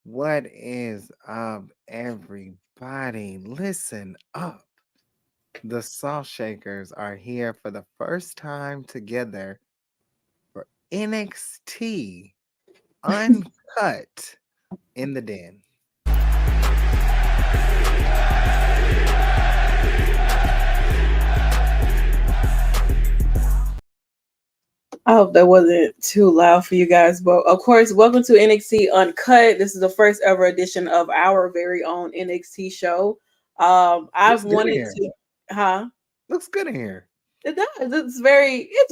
What is up, everybody? Listen up. The Salt Shakers are here for the first time together for NXT Uncut in the Den. I hope that wasn't too loud for you guys. But of course, welcome to NXT Uncut. This is the first ever edition of our very own NXT show. I've Looks good in wanted here. to, huh? Looks good in here. It does. It's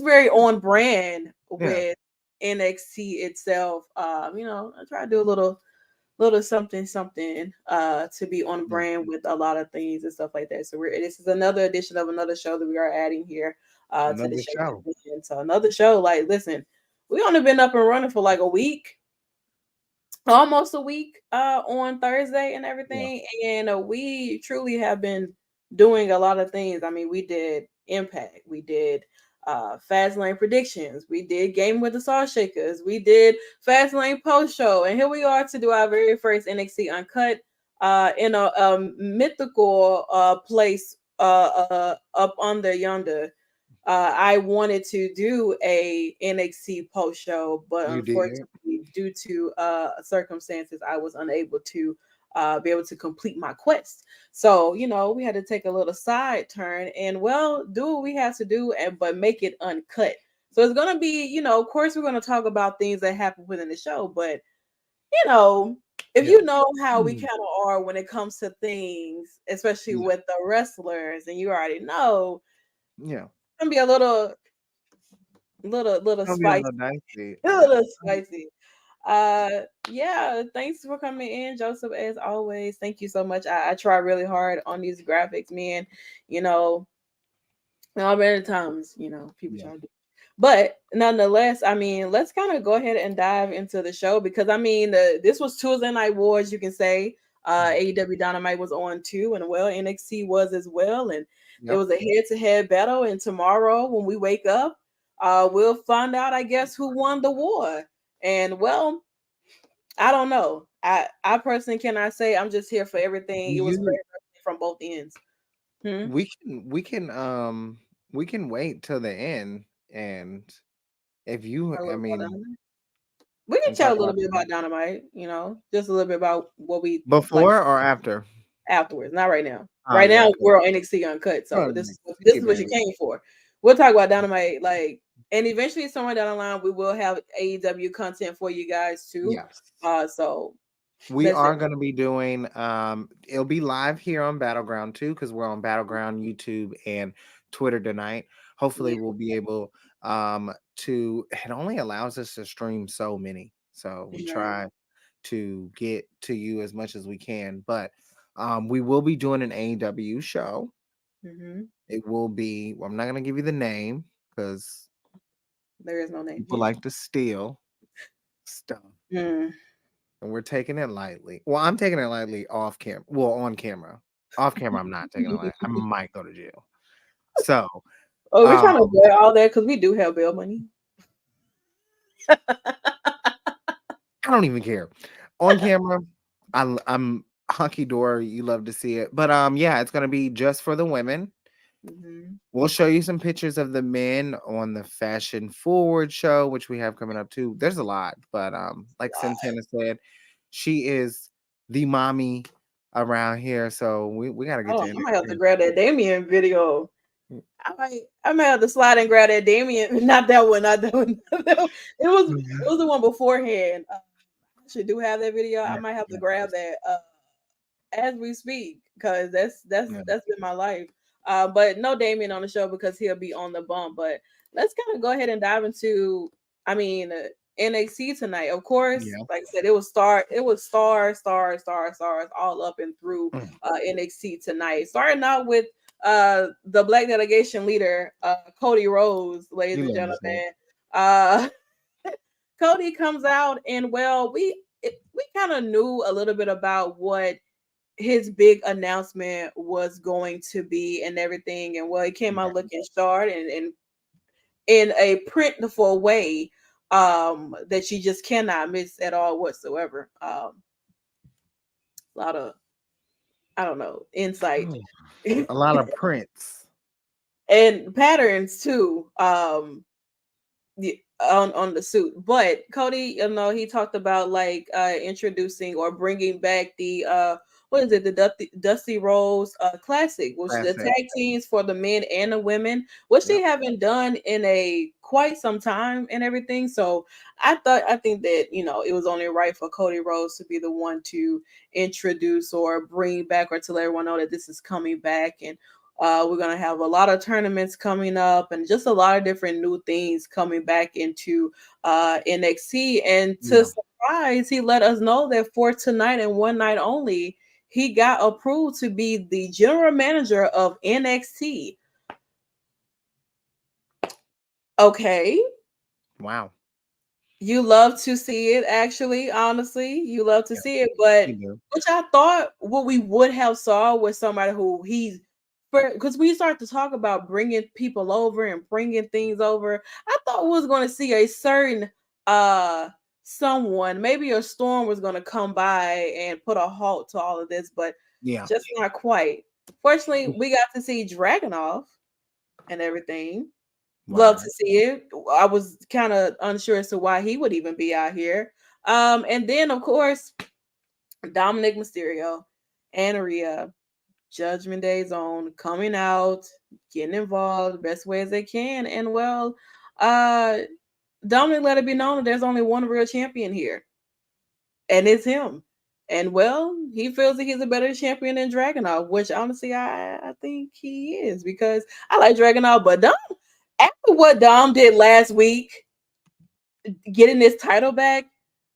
very on brand Yeah. with NXT itself. I try to do a little something to be on Yeah. brand with a lot of things and stuff like that. So this is another edition of another show that we are adding here to the Another show. show. So another show, like listen, we only been up and running for like a week, almost a week on Thursday and Yeah. everything. And we truly have been doing a lot of things. I mean, we did Impact, we did Fast Lane predictions, we did Game with the Salt Shakers, we did Fast Lane post show, and here we are to do our very first NXT Uncut in a mythical place up under yonder. I wanted to do a NXT post show, but You did. unfortunately, due to circumstances, I was unable to be able to complete my quest. So, we had to take a little side turn and, well, do what we had to do, and but make it uncut. So it's gonna be, of course, we're gonna talk about things that happen within the show, but you know, if Yeah. you know how we Mm. kind of are when it comes to things, especially Yeah. with the wrestlers, and you already know, Yeah. it's gonna be a little It'll be a spicy, little dicey. a little spicy. Yeah, thanks for coming in, Joseph, as always. Thank you so much. I try really hard on these graphics, man. You know, how many times, people Yeah. try to do. But nonetheless, I mean, let's kind of go ahead and dive into the show because I mean, this was Tuesday Night Wars, you can say. Yeah. AEW Dynamite was on too, and well, NXT was as well, and it Yep. was a head-to-head battle. And tomorrow, when we wake up, we'll find out, I guess, who won the war. And well, I don't know. I personally cannot say. I'm just here for everything. Do It was you very from both ends. Hmm? we can wait till the end, and if you, A I little more mean, down. We can and chat talk a little about bit about Dynamite, just a little bit about what we like before or after. afterwards. Not right now. Oh Right yeah, now cool. we're on NXT Uncut, Well, so this is keep what you it. came for. We'll talk about Dynamite, and eventually somewhere down the line we will have AEW content for you guys too. Yes, So we listen, are going to be doing. It'll be live here on Battleground too, because we're on Battleground YouTube and Twitter tonight. Hopefully, yeah, we'll be able to. It only allows us to stream so many, so we right. try to get to you as much as we can. But we will be doing an AEW show. Hmm. It will be. Well, I'm not going to give you the name because There is no name people here. like to steal stuff, Mm. and we're taking it lightly. Well, I'm taking it lightly off camera. Well, on camera. Off camera, I'm not taking it lightly. I might go to jail. So, Oh, we're um, trying to avoid all that because we do have bail money. I don't even care. On camera, I'm hunky dory. You love to see it, but yeah, it's gonna be just for the women. Hmm. We'll show you some pictures of the men on the Fashion Forward show, which we have coming up too. There's a lot, but like Santana said, she is the mommy around here, so we gotta get to I might have to NXT. grab that Damien video. I might have to slide and grab that Damien. Not that one. Not that one. Not that one. It was the one beforehand. I should do have that video. I Yeah, might have to yeah, grab that as we speak because that's that's yeah. that's been my life. But no Damien on the show because he'll be on the bump. But let's kind of go ahead and dive into. I mean. NXT tonight, of course. Yeah. Like I said, it was stars all up and through Mm. NXT tonight. Starting out with the black delegation leader, Cody Rhodes, ladies You and love to see it. gentlemen. Uh Cody comes out and well, we kind of knew a little bit about what his big announcement was going to be and everything. And well, he came out Right. looking sharp and in a printful way that you just cannot miss at all whatsoever. A lot of, I don't know, insight. A lot of prints. And patterns too. On the suit. But Cody, he talked about like introducing or bringing back the what is it, the Dusty Rose Classic, which the Classic. tag teams for the men and the women, which they Yep. haven't done in a quite some time and everything. So I think that it was only right for Cody Rhodes to be the one to introduce or bring back or to let everyone know that this is coming back. And we're gonna have a lot of tournaments coming up, and just a lot of different new things coming back into NXT. And to Yeah. surprise, he let us know that for tonight and one night only, he got approved to be the general manager of NXT. Okay, Wow. you love to see it, actually, honestly. You love to Yeah. see it, but You do. which I thought what we would have saw was somebody who he's because we start to talk about bringing people over and bringing things over. I thought we was going to see a certain uh someone, maybe a storm was going to come by and put a halt to all of this, but Yeah. just not quite. Fortunately, we got to see Dragunov and everything. Love Wow. to see it. I was kind of unsure as to why he would even be out here. And then of course Dominic Mysterio and Rhea, Judgment Day Zone, coming out, getting involved the best way as they can. And well, uh Dominic let it be known that there's only one real champion here, and it's him. And well, he feels that he's a better champion than Dragunov, which honestly I think he is, because I like Dragunov, but Dom, after what Dom did last week, getting this title back,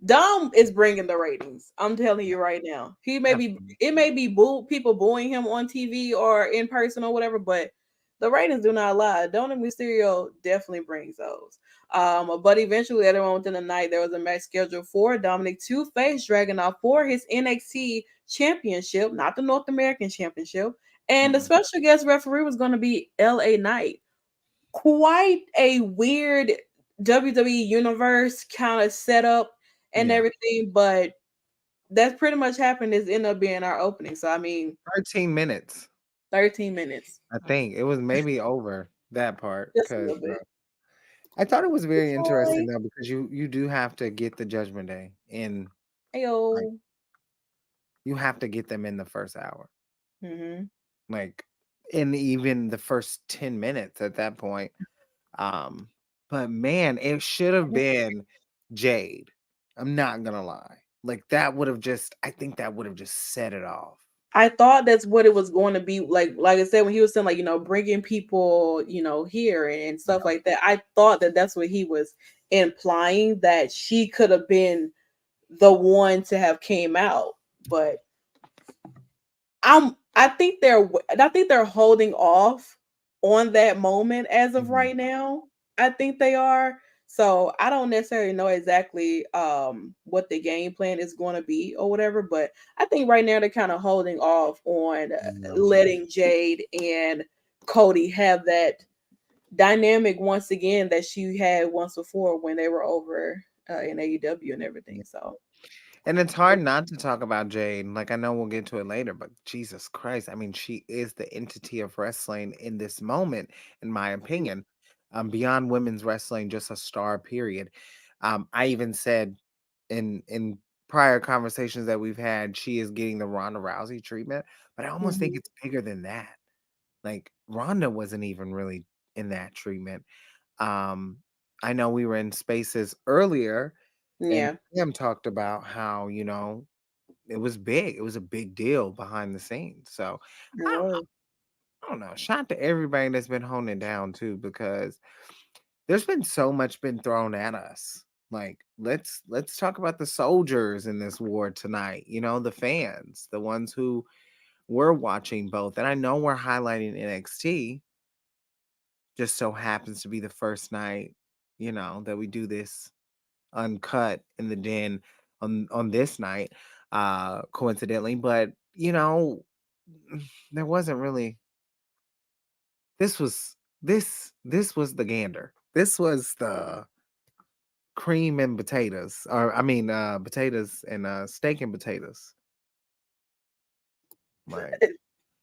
Dom is bringing the ratings. I'm telling you right now. He may be Absolutely. it may be people booing him on TV or in person or whatever, but the ratings do not lie. Dominic Mysterio definitely brings those. But eventually, later on within the night, there was a match scheduled for Dominic to face Dragunov for his NXT championship, not the North American championship. And the Mm-mm. special guest referee was going to be LA Knight. Quite a weird WWE universe kind of setup and Yeah. everything, but that's pretty much happened. Is end up being our opening. So I mean, 13 minutes. 13 minutes, I think it was maybe over that part just a because little bit. I thought it was very interesting Boy, though because you do have to get the Judgment Day in, like, ayo. you have to get them in the first hour, Mm-hmm. like in even the first 10 minutes at that point. Um, but man, it should have been Jade. I'm not gonna lie, like that would have just, I think that would have just set it off. I thought that's what it was going to be like. Like I said, when he was saying like bringing people here and stuff Yeah. like that, I thought that that's what he was implying, that she could have been the one to have came out, but I think they're holding off on that moment as of Mhm. right now. I think they are. So I don't necessarily know exactly what the game plan is going to be or whatever, but I think right now they're kind of holding off on Yeah. letting Jade and Cody have that dynamic once again that she had once before when they were over in AEW and everything. So And it's hard not to talk about Jade. Like, I know we'll get to it later, but Jesus Christ, I mean, she is the entity of wrestling in this moment, in my opinion. Beyond women's wrestling, just a star. Period. I even said in prior conversations that we've had, she is getting the Ronda Rousey treatment, but I almost think mhm. it's bigger than that. Like Ronda wasn't even really in that treatment. Um, I know we were in spaces earlier and Yeah, Sam talked about how, it was big. It was a big deal behind the scenes. So it I don't, was. I don't know. Shout out to everybody that's been holding it down too, because there's been so much been thrown at us. Like, let's talk about the soldiers in this war tonight. The fans, the ones who were watching both. And I know we're highlighting NXT, just so happens to be the first night, that we do this uncut in the den on this night, coincidentally. But there wasn't really, this was the gander. This was the cream and potatoes, or I mean potatoes and steak and potatoes. Like,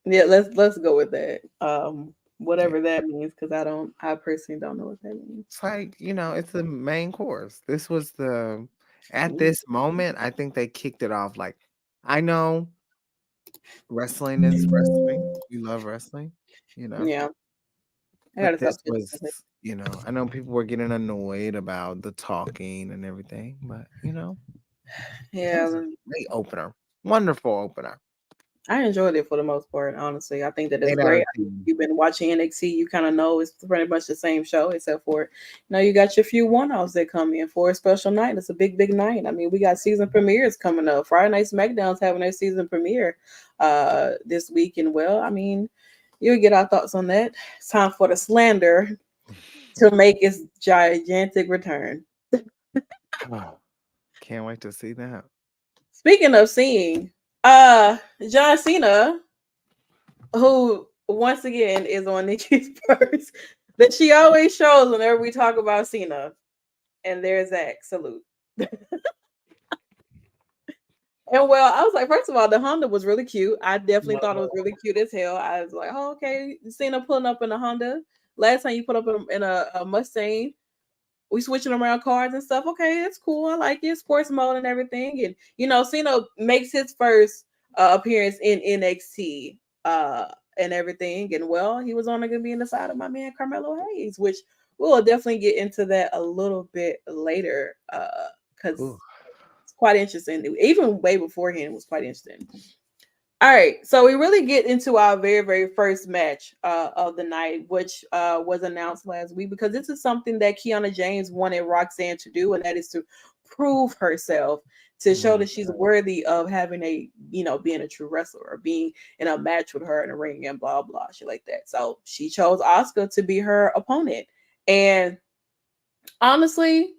Yeah, let's go with that. yeah. Whatever that means, because I personally don't know what that means. It's like, it's the main course. This was the at Mm. this moment, I think they kicked it off. Like, I know wrestling is wrestling. We love wrestling, you know. Yeah, I But gotta this stop was, thinking. I know people were getting annoyed about the talking and everything, but that was a Yeah, great opener. Wonderful opener. I enjoyed it for the most part. Honestly, I think that it's 8 out great. of I think if 10. you've been watching NXT, you kind of know it's pretty much the same show, except for you got your few one-offs that come in for a special night. It's a big, big night. I mean, we got season premieres coming up. Friday Night SmackDown's having their season premiere this week, and well, I mean, you'll get our thoughts on that. It's time for the slander to make its gigantic return. Oh, can't wait to see that. Speaking of seeing, John Cena, who once again is on Nikki's purse that she always shows whenever we talk about Cena. And there's Zach. Salute. And well, I was like, first of all, the Honda was really cute. I definitely thought it was really cute as hell. I was like, oh, okay, Cena pulling up in a Honda. Last time you put up in a Mustang, we switching around cars and stuff. Okay, it's cool. I like it. Sports mode and everything. And Cena makes his first appearance in NXT and everything. And well, he was only gonna be in the side of my man Carmelo Hayes, which we'll definitely get into that a little bit later. Because Ooh. it's quite interesting. Even way beforehand, it was quite interesting. All right, so we really get into our very, very first match of the night, which was announced last week because this is something that Kiana James wanted Roxanne to do, and that is to prove herself to show Mm. that she's worthy of having being a true wrestler or being in a match with her in a ring and blah blah shit like that. So she chose Asuka to be her opponent, and honestly,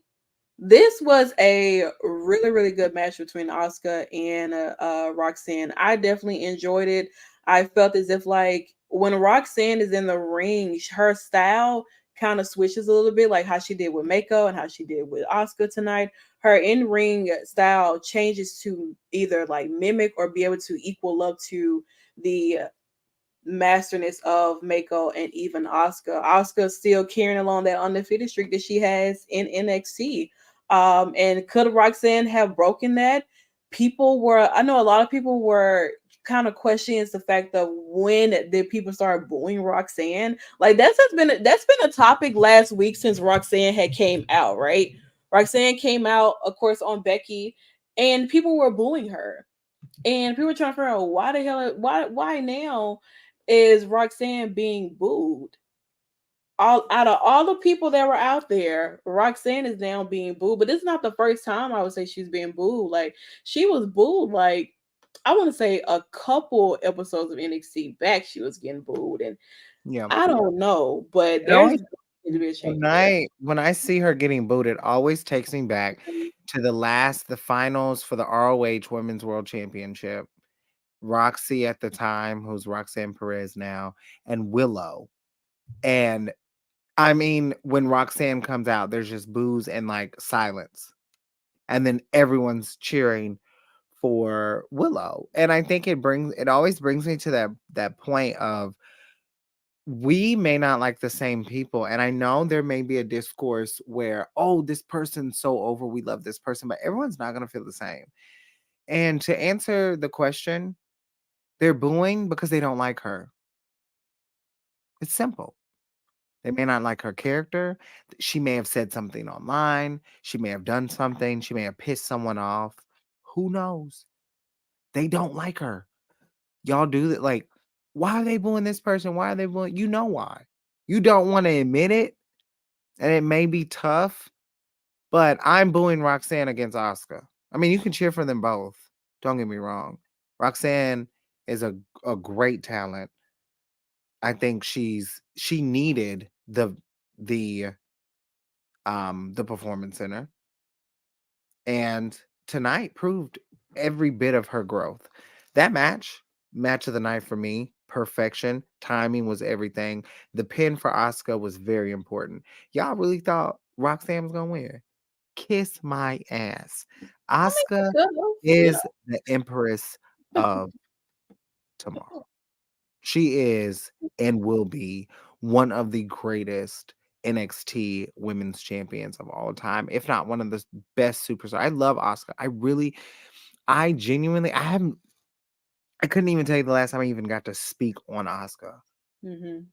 this was a really, really good match between Asuka and Roxanne. I definitely enjoyed it. I felt as if like when Roxanne is in the ring, her style kind of switches a little bit, like how she did with Mako and how she did with Asuka tonight. Her in ring style changes to either like mimic or be able to equal up to the masterness of Mako and even Asuka. Asuka still carrying along that undefeated streak that she has in NXT. And could Roxanne have broken that? I know a lot of people were kind of questioning the fact of when did people start booing Roxanne? Like that's been a topic last week since Roxanne had came out, right? Roxanne came out, of course, on Becky, and people were booing her and people were trying to figure out why the hell why now is Roxanne being booed. All out of all the people that were out there, Roxanne is now being booed. But it's not the first time I would say she's being booed. Like she was booed like I want to say a couple episodes of NXT back, she was getting booed. And Yeah. I don't know, but It there's always going to be a change there. when I see her getting booted, it always takes me back to the finals for the ROH Women's World Championship. Roxy at the time, who's Roxanne Perez now, and Willow. And I mean, when Roxanne comes out, there's just boos and like silence. And then everyone's cheering for Willow. And I think it always brings me to that point of we may not like the same people. And I know there may be a discourse where, oh, this person's so over, we love this person, but everyone's not gonna feel the same. And to answer the question, they're booing because they don't like her. It's simple. They may not like her character. She may have said something online. She may have done something. She may have pissed someone off. Who knows? They don't like her. Y'all do that. Like, why are they booing this person? Why are they booing? You know why. You don't want to admit it. And it may be tough, but I'm booing Roxanne against Oscar. I mean, you can cheer for them both. Don't get me wrong. Roxanne is a great talent. I think she needed the the performance center, and tonight proved every bit of her growth. That match of the night for me, perfection, timing was everything. The pin for Oscar was very important. Y'all really thought Roxanne was gonna win? Kiss my ass. I mean, Oscar she could have, is the empress of tomorrow. She is and will be one of the greatest NXT women's champions of all time, if not one of the best superstars. I love Asuka. I genuinely, I couldn't even tell you the last time I even got to speak on Asuka. Mhm.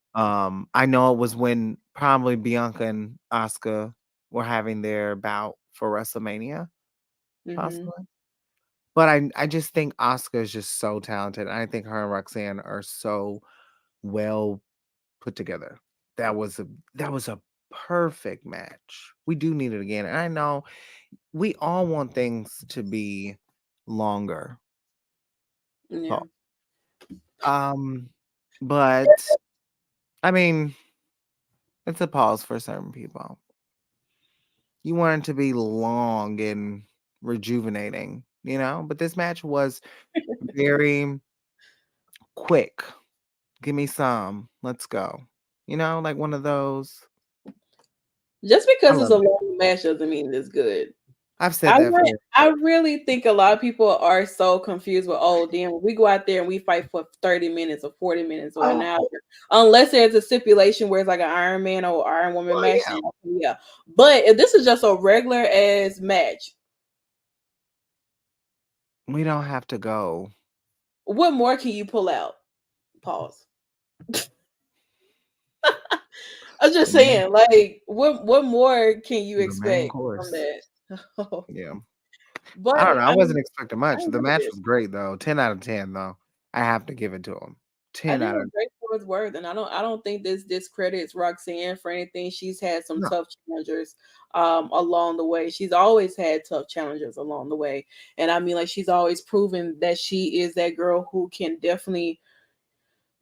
I know it was when probably Bianca and Asuka were having their bout for WrestleMania, Mhm. possibly. But I just think Asuka is just so talented. I think her and Roxanne are so well put together. That was a that was a perfect match. We do need it again. And I know we all want things to be longer. Yeah. So, um, but I mean, it's a pause for certain people. You want it to be long and rejuvenating, you know? But this match was very quick. Give me some. Let's go. You know, like one of those. Just I because it's love a it. long match doesn't mean it's good. I've said that for I really think a lot of people are so confused with, oh damn, when we go out there and we fight for 30 minutes or 40 minutes or an oh, hour, unless there's a stipulation where it's like an Iron Man or Iron Woman well, match, yeah. then yeah. But if this is just a regular ass match, We don't have to go what more can you pull out? Pause. I'm just the main saying, like, what more can you the main expect from course. that? Yeah. I don't But know. I I wasn't mean, expecting I much. The enjoyed match it. was great though. 10 out of 10 though. I have to give it to him. I 10 think out of it's great for its worth, and I don't think this discredits Roxanne for anything. She's had some no. tough challengers along the way. She's always had tough challengers along the way, and I mean, like, she's always proven that she is that girl who can definitely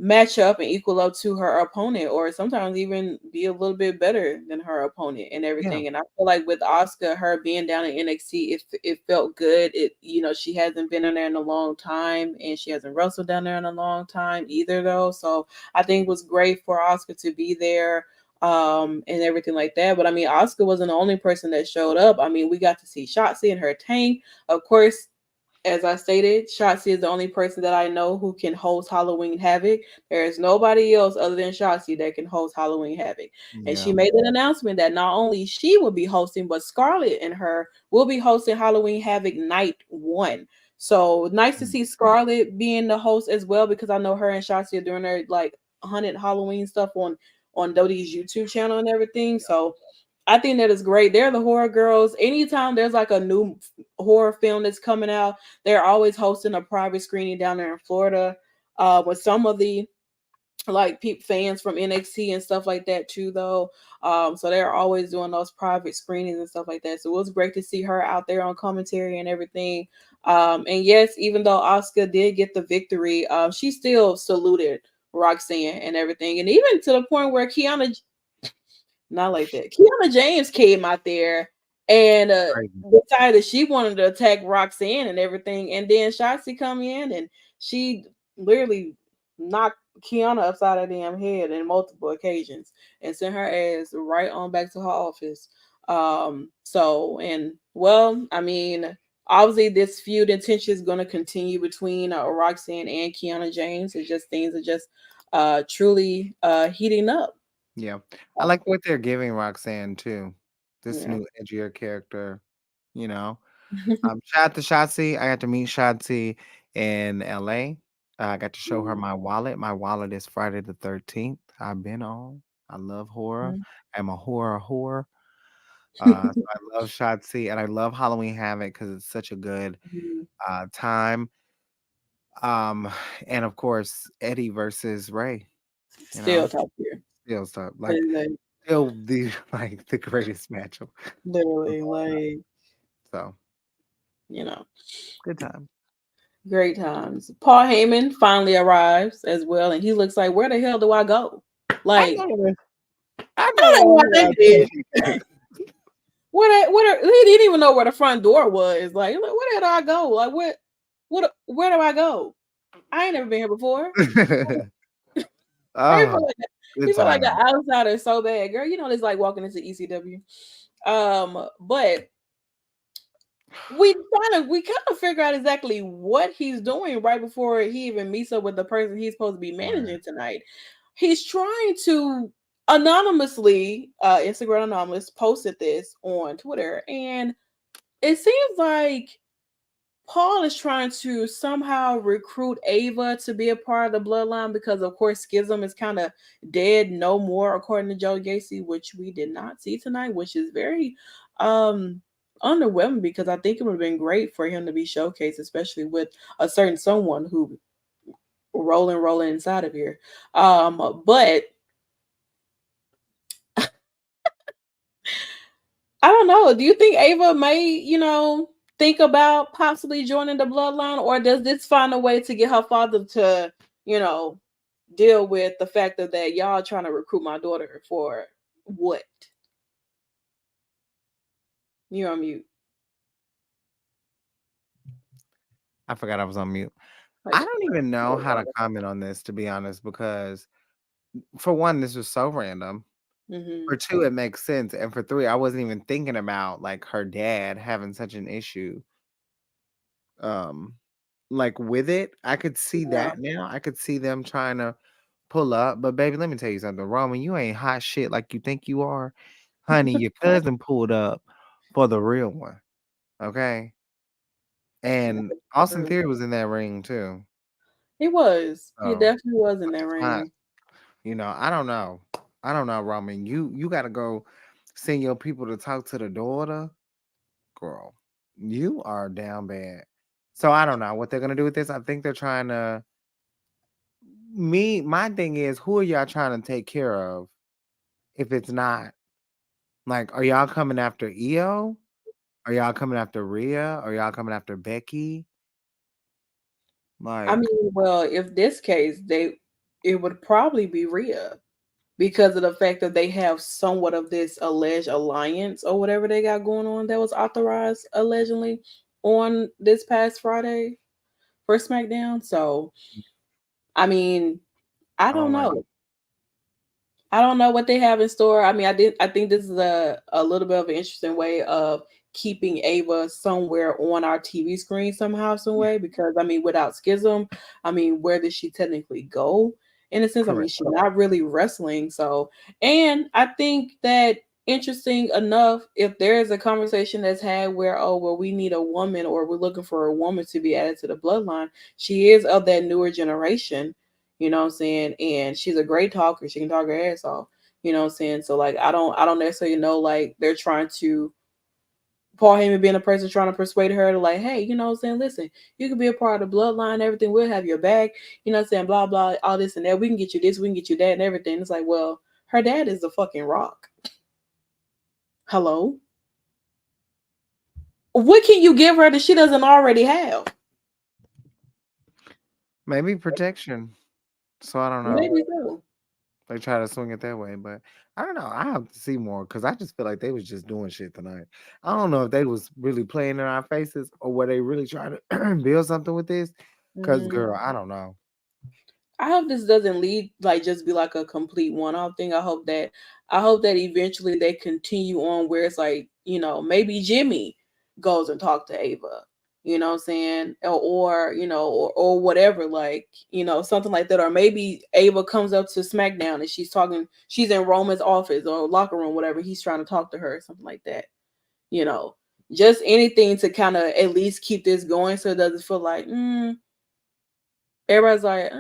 match up and equal up to her opponent, or sometimes even be a little bit better than her opponent and Yeah. everything. And I feel like with Oscar, her being down in NXT, it felt good. It, you know, she hasn't been in there in a long time, and she hasn't wrestled down there in a long time either, though. So I think it was great for Oscar to be there and everything like that. But I mean, Oscar wasn't the only person that showed up. I mean, we got to see Shotzi and her tank, of course. As I stated, Shotzi is the only person that I know who can host Halloween Havoc. There is nobody else other than Shotzi that can host Halloween Havoc. And she Yeah. made an announcement that not only she will be hosting, but Scarlett and her will be hosting Halloween Havoc Night 1. So nice to Mm, see Scarlett being the host as well, because I know her and Shotzi are doing their like 100 Halloween stuff on Dodie's YouTube channel and everything. So I think that is great. They're the horror girls. Anytime there's like a new horror film that's coming out, they're always hosting a private screening down there in Florida with some of the like fans from NXT and stuff like that too, though. So they're always doing those private screenings and stuff like that. So it was great to see her out there on commentary and everything. And yes, even though Oscar did get the victory, she still saluted Roxanne and everything, and even to the point where Kiana, not like that. Kiana James came out there and crazy. decided she wanted to attack Roxanne and everything. And then Shotzi come in and she literally knocked Kiana upside her damn head in multiple occasions and sent her ass right on back to her office. So and well, I mean, obviously this feud and tension is going to continue between Roxanne and Kiana James. It's just things are just truly heating up. Yeah. I like what they're giving Roxanne too. This Yeah. new edgier character, you know. Shout out to Shotzi. I got to meet Shotzi in LA. I got to show her my wallet. My wallet is Friday the 13th. I've been on. I love horror. Mhm. I'm a horror whore. So I love Shotzi and I love Halloween Havoc because it's such a good Mhm. time. Um, and of course, Eddie versus Ray, you Still know, top tier. still stuff like Like, still the like the greatest match of literally, all time. like, So you know, good time. great times. Paul Heyman finally arrives as well, and he looks like, where the hell do I go? I Like, know that I I don't know know what that they I did. appreciate it. He didn't even know where the front door was. Like, where the hell do I go? Like, where do I go? I ain't never been here before. He Oh, feel like good he feel like time. an outsider so bad, girl. You know, it's like walking into ECW. But We kind of figure out exactly what he's doing right before he even meets up with the person he's supposed to be Right. managing tonight. He's trying to anonymously, Instagram anonymous, posted this on Twitter, and it seems like Paul is trying to somehow recruit Ava to be a part of the bloodline because, of course, Schism is kind of dead, no more, according to Joe Gacy, which we did not see tonight, which is very um underwhelming because I think it would have been great for him to be showcased, especially with a certain someone who rolling inside of here. But I don't know. Do you think Ava may, think about possibly joining the bloodline, or does this find a way to get her father to, you know, deal with the fact that y'all trying to recruit my daughter for what? You're on mute. I forgot I was on mute. I Like, don't even know how to comment on this, to be honest, because for one, this was so random. mm-hmm. For two, it makes sense. And for three, I wasn't even thinking about like her dad having such an issue. Um, like with it, I could see Yeah. that now. I could see them trying to pull up. But baby, let me tell you something. Roman, you ain't hot shit like you think you are. Honey, your cousin pulled up for the real one. Okay. And Austin Theory was in that ring too. He was. He So definitely was in that I, ring. I don't know. I don't know, Roman. You gotta go send your people to talk to the daughter. Girl, you are down bad. So I don't know what they're gonna do with this. I think they're trying to my thing is who are y'all trying to take care of if it's not like are y'all coming after EO? Are y'all coming after Rhea? Are y'all coming after Becky? I Like, mean, well, if this case, it would probably be Rhea because of the fact that they have somewhat of this alleged alliance or whatever they got going on that was authorized allegedly on this past Friday for SmackDown. So, I mean, I I don't don't like know. I don't know what they have in store. I mean, I think this is a little bit of an interesting way of keeping Ava somewhere on our TV screen somehow, some yeah, way. Because I mean, without Schism, I mean, where does she technically go? In a sense, I mean, correct. she's not really wrestling. So, and I think that interesting enough, if there is a conversation that's had where, oh, well, we need a woman or we're looking for a woman to be added to the bloodline, she is of that newer generation, you know what I'm saying? And she's a great talker. She can talk her ass off. You know what I'm saying? So like I don't necessarily know like they're trying to Paul Heyman being a person trying to persuade her to like, hey, you know what I'm saying? Listen, you can be a part of the bloodline, everything, we'll have your back, you know what I'm saying, blah blah, all this and that. We can get you this, we can get you that and everything. It's like, well, her dad is the fucking rock. Hello? What can you give her that she doesn't already have? Maybe protection. So I don't know. Maybe so. They try to swing it that way, but I don't know. I have to see more because I just feel like they was just doing shit tonight. I don't know if they was really playing in our faces or were they really trying to build something with this. Cause Mhm. girl, I don't know. I hope this doesn't lead like just be like a complete one-off thing. I hope that eventually they continue on where it's like, maybe Jimmy goes and talk to Ava. You know what I'm saying? Or whatever, like, something like that. Or maybe Ava comes up to SmackDown and she's in Roman's office or locker room, whatever. He's trying to talk to her, something like that. You know, just anything to kind of at least keep this going so it doesn't feel like, everybody's like,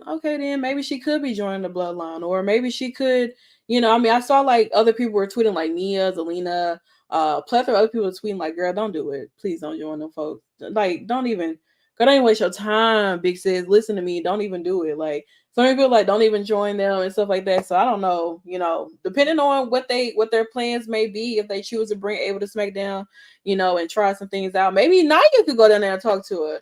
okay, then maybe she could be joining the bloodline, or maybe she could, I mean, I saw like other people were tweeting like Nia, Zelina, plethora of other people were tweeting like, girl, don't do it. Please don't join them folks. Like, don't even waste your time, big sis. Listen to me. Don't even do it. Like, some people like don't even join them and stuff like that. So I don't know, depending on what their plans may be, if they choose to bring Ava to SmackDown, and try some things out. Maybe Nia could go down there and talk to her,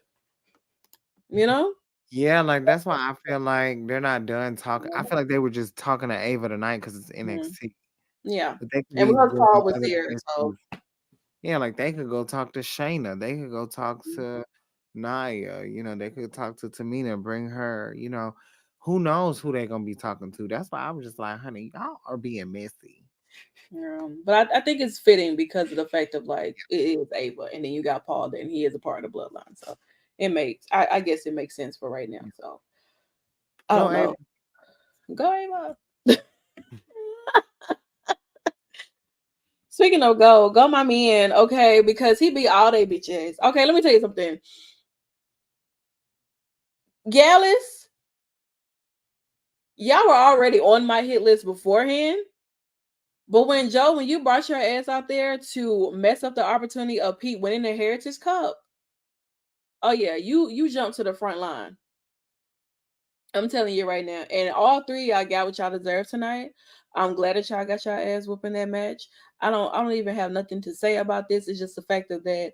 you know? Yeah, like that's why I feel like they're not done talking. I feel like they were just talking to Ava tonight because it's Mhm. NXT. Yeah. But they could And be Will doing Paul was other there, so places. Yeah, like they could go talk to Shayna. They could go talk to Naya. They could talk to Tamina, bring her. Who knows who they're gonna be talking to? That's why I was just like, honey, y'all are being messy. Yeah, but I think it's fitting because of the fact of like it is Ava, and then you got Paul, and he is a part of the bloodline, so it makes I guess it makes sense for right now. So I Go don't Ava. know. Go Ava. Speaking of go my man, okay, because he beat all they bitches. Okay, let me tell you something. Gallus, y'all were already on my hit list beforehand. But when you brought your ass out there to mess up the opportunity of Pete winning the Heritage Cup, oh yeah, you jumped to the front line. I'm telling you right now. And all three y'all got what y'all deserve tonight. I'm glad that y'all got y'all ass whooping that match. I don't even have nothing to say about this. It's just the fact of that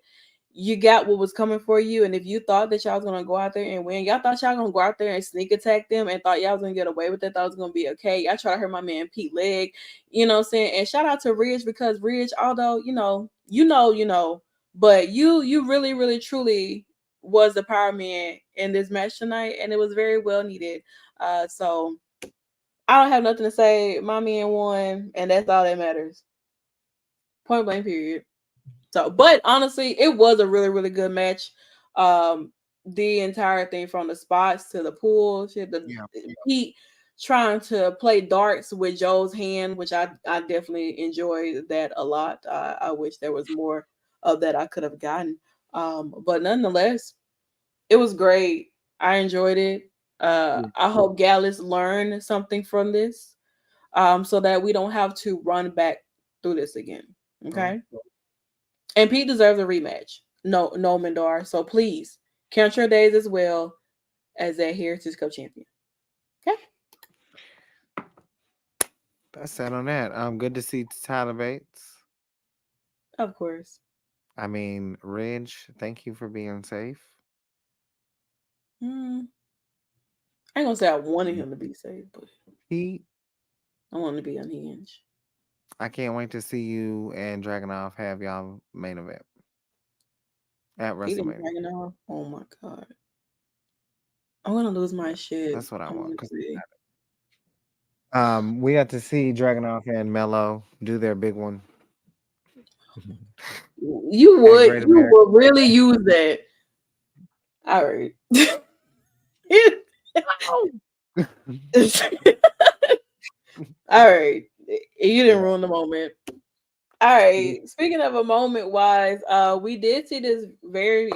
you got what was coming for you. And if you thought that y'all was gonna go out there and win, y'all thought y'all gonna go out there and sneak attack them and thought y'all was gonna get away with it, thought it was gonna be okay. Y'all try to hurt my man Pete Leg, you know what I'm saying? And shout out to Ridge because Ridge, although, but you really, really truly was the power man in this match tonight, and it was very well needed. So I don't have nothing to say. My man won, and that's all that matters. Point blank, period. So, but honestly, it was a really, really good match. The entire thing from the spots to the pool, to the Yeah. Pete trying to play darts with Joe's hand, which I definitely enjoyed that a lot. I wish there was more of that I could have gotten. But nonetheless, it was great. I enjoyed it. Yeah. I hope Gallus learned something from this, so that we don't have to run back through this again. Oh, Okay. And Pete deserves a rematch. No, Mendar. So please count your days as well as that Heritage Cup champion. Okay. that's that on that. Good to see Tyler Bates. Of course. I mean, Ridge, thank you for being safe. Mm, I ain't gonna say I wanted him to be safe, but Pete, I want him to be unhinged. I can't wait to see you and Dragonoff have y'all main event at Pete and WrestleMania. Dragunov. Oh my god. I'm gonna lose my shit. That's what I want. Honestly. We got to see Dragonoff and Mello do their big one You at would Great you America. would really use that. All right. All right. You didn't Yeah. ruin the moment. All right. Speaking of a moment wise, we did see this very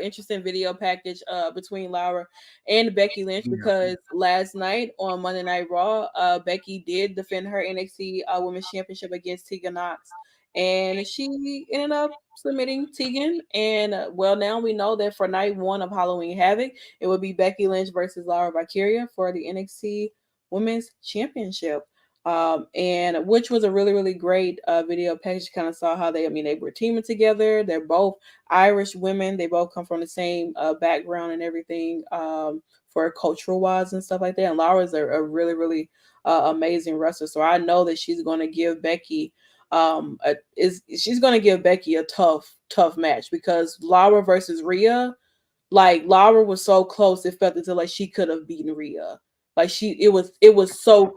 interesting video package between Laura and Becky Lynch Yeah. because last night on Monday Night Raw, Becky did defend her NXT Women's Championship against Tegan Knox, and she ended up submitting Tegan. And well, now we know that for night one of Halloween Havoc, it would be Becky Lynch versus Laura Valkyria for the NXT Women's Championship, and which was a really really great video package. Kind of saw how they were teaming together. They're both Irish women. They both come from the same background and everything, for cultural wise and stuff like that. And Laura's a really really amazing wrestler, so I know that she's going to give Becky she's going to give Becky a tough match because Laura versus Rhea, like Laura was so close, it felt until like she could have beaten Rhea. Like it was so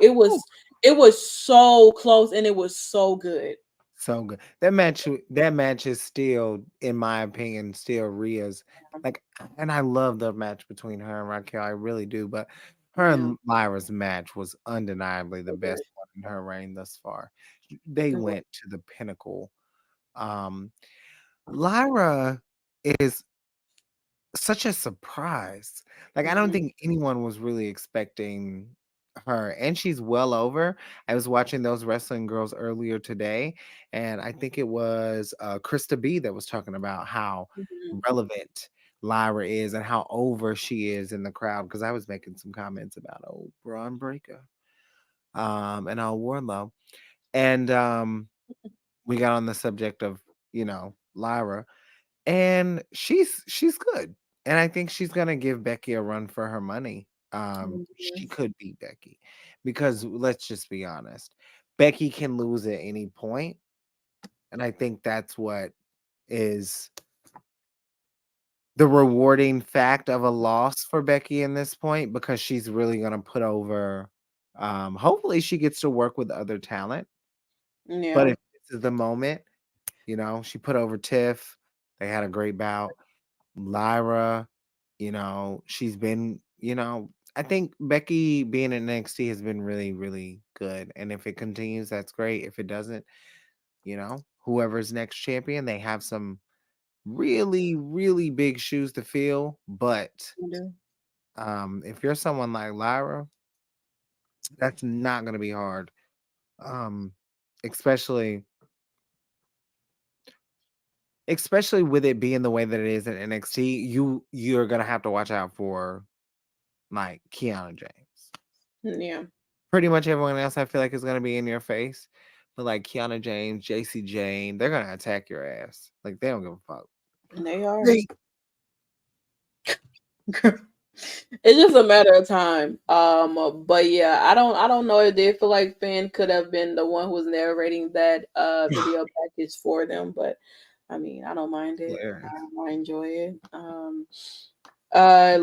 close and it was so good. So good. That match is still, in my opinion, still Rhea's. Like, and I love the match between her and Raquel. I really do. But her Yeah, and Lyra's match was undeniably the it best was. one in her reign thus far. They It was. went to the pinnacle. Um, Lyra is such a surprise. Like, I don't Mhm, think anyone was really expecting her, and she's well over. I was watching those wrestling girls earlier today, and I think it was Krista B that was talking about how mhm, relevant Lyra is and how over she is in the crowd. Because I was making some comments about Braun Breaker, and Wardlow, and we got on the subject of Lyra, and she's good, and I think she's gonna give Becky a run for her money. She mhm. could beat Becky because let's just be honest, Becky can lose at any point, and I think that's what is the rewarding fact of a loss for Becky in this point because she's really gonna put over. Hopefully, she gets to work with other talent But Yeah. if this is the moment, she put over Tiff. They had a great bout. Lyra, she's been, I think Becky being in NXT has been really, really good. And if it continues, that's great. If it doesn't, whoever's next champion, they have some really, really big shoes to fill. But I do. if you're someone like Lyra, that's not going to be hard. Um, especially, especially with it being the way that it is in NXT, you're gonna have to watch out for like Kiana James. Yeah. Pretty much everyone else I feel like is gonna be in your face. But like Kiana James, JC Jane, they're gonna attack your ass. Like they don't give a fuck. They are. They It's just a matter of time. But yeah, I don't know if they feel like Finn could have been the one who was narrating that video package for them, but I mean, I don't mind it. hilarious. I enjoy it.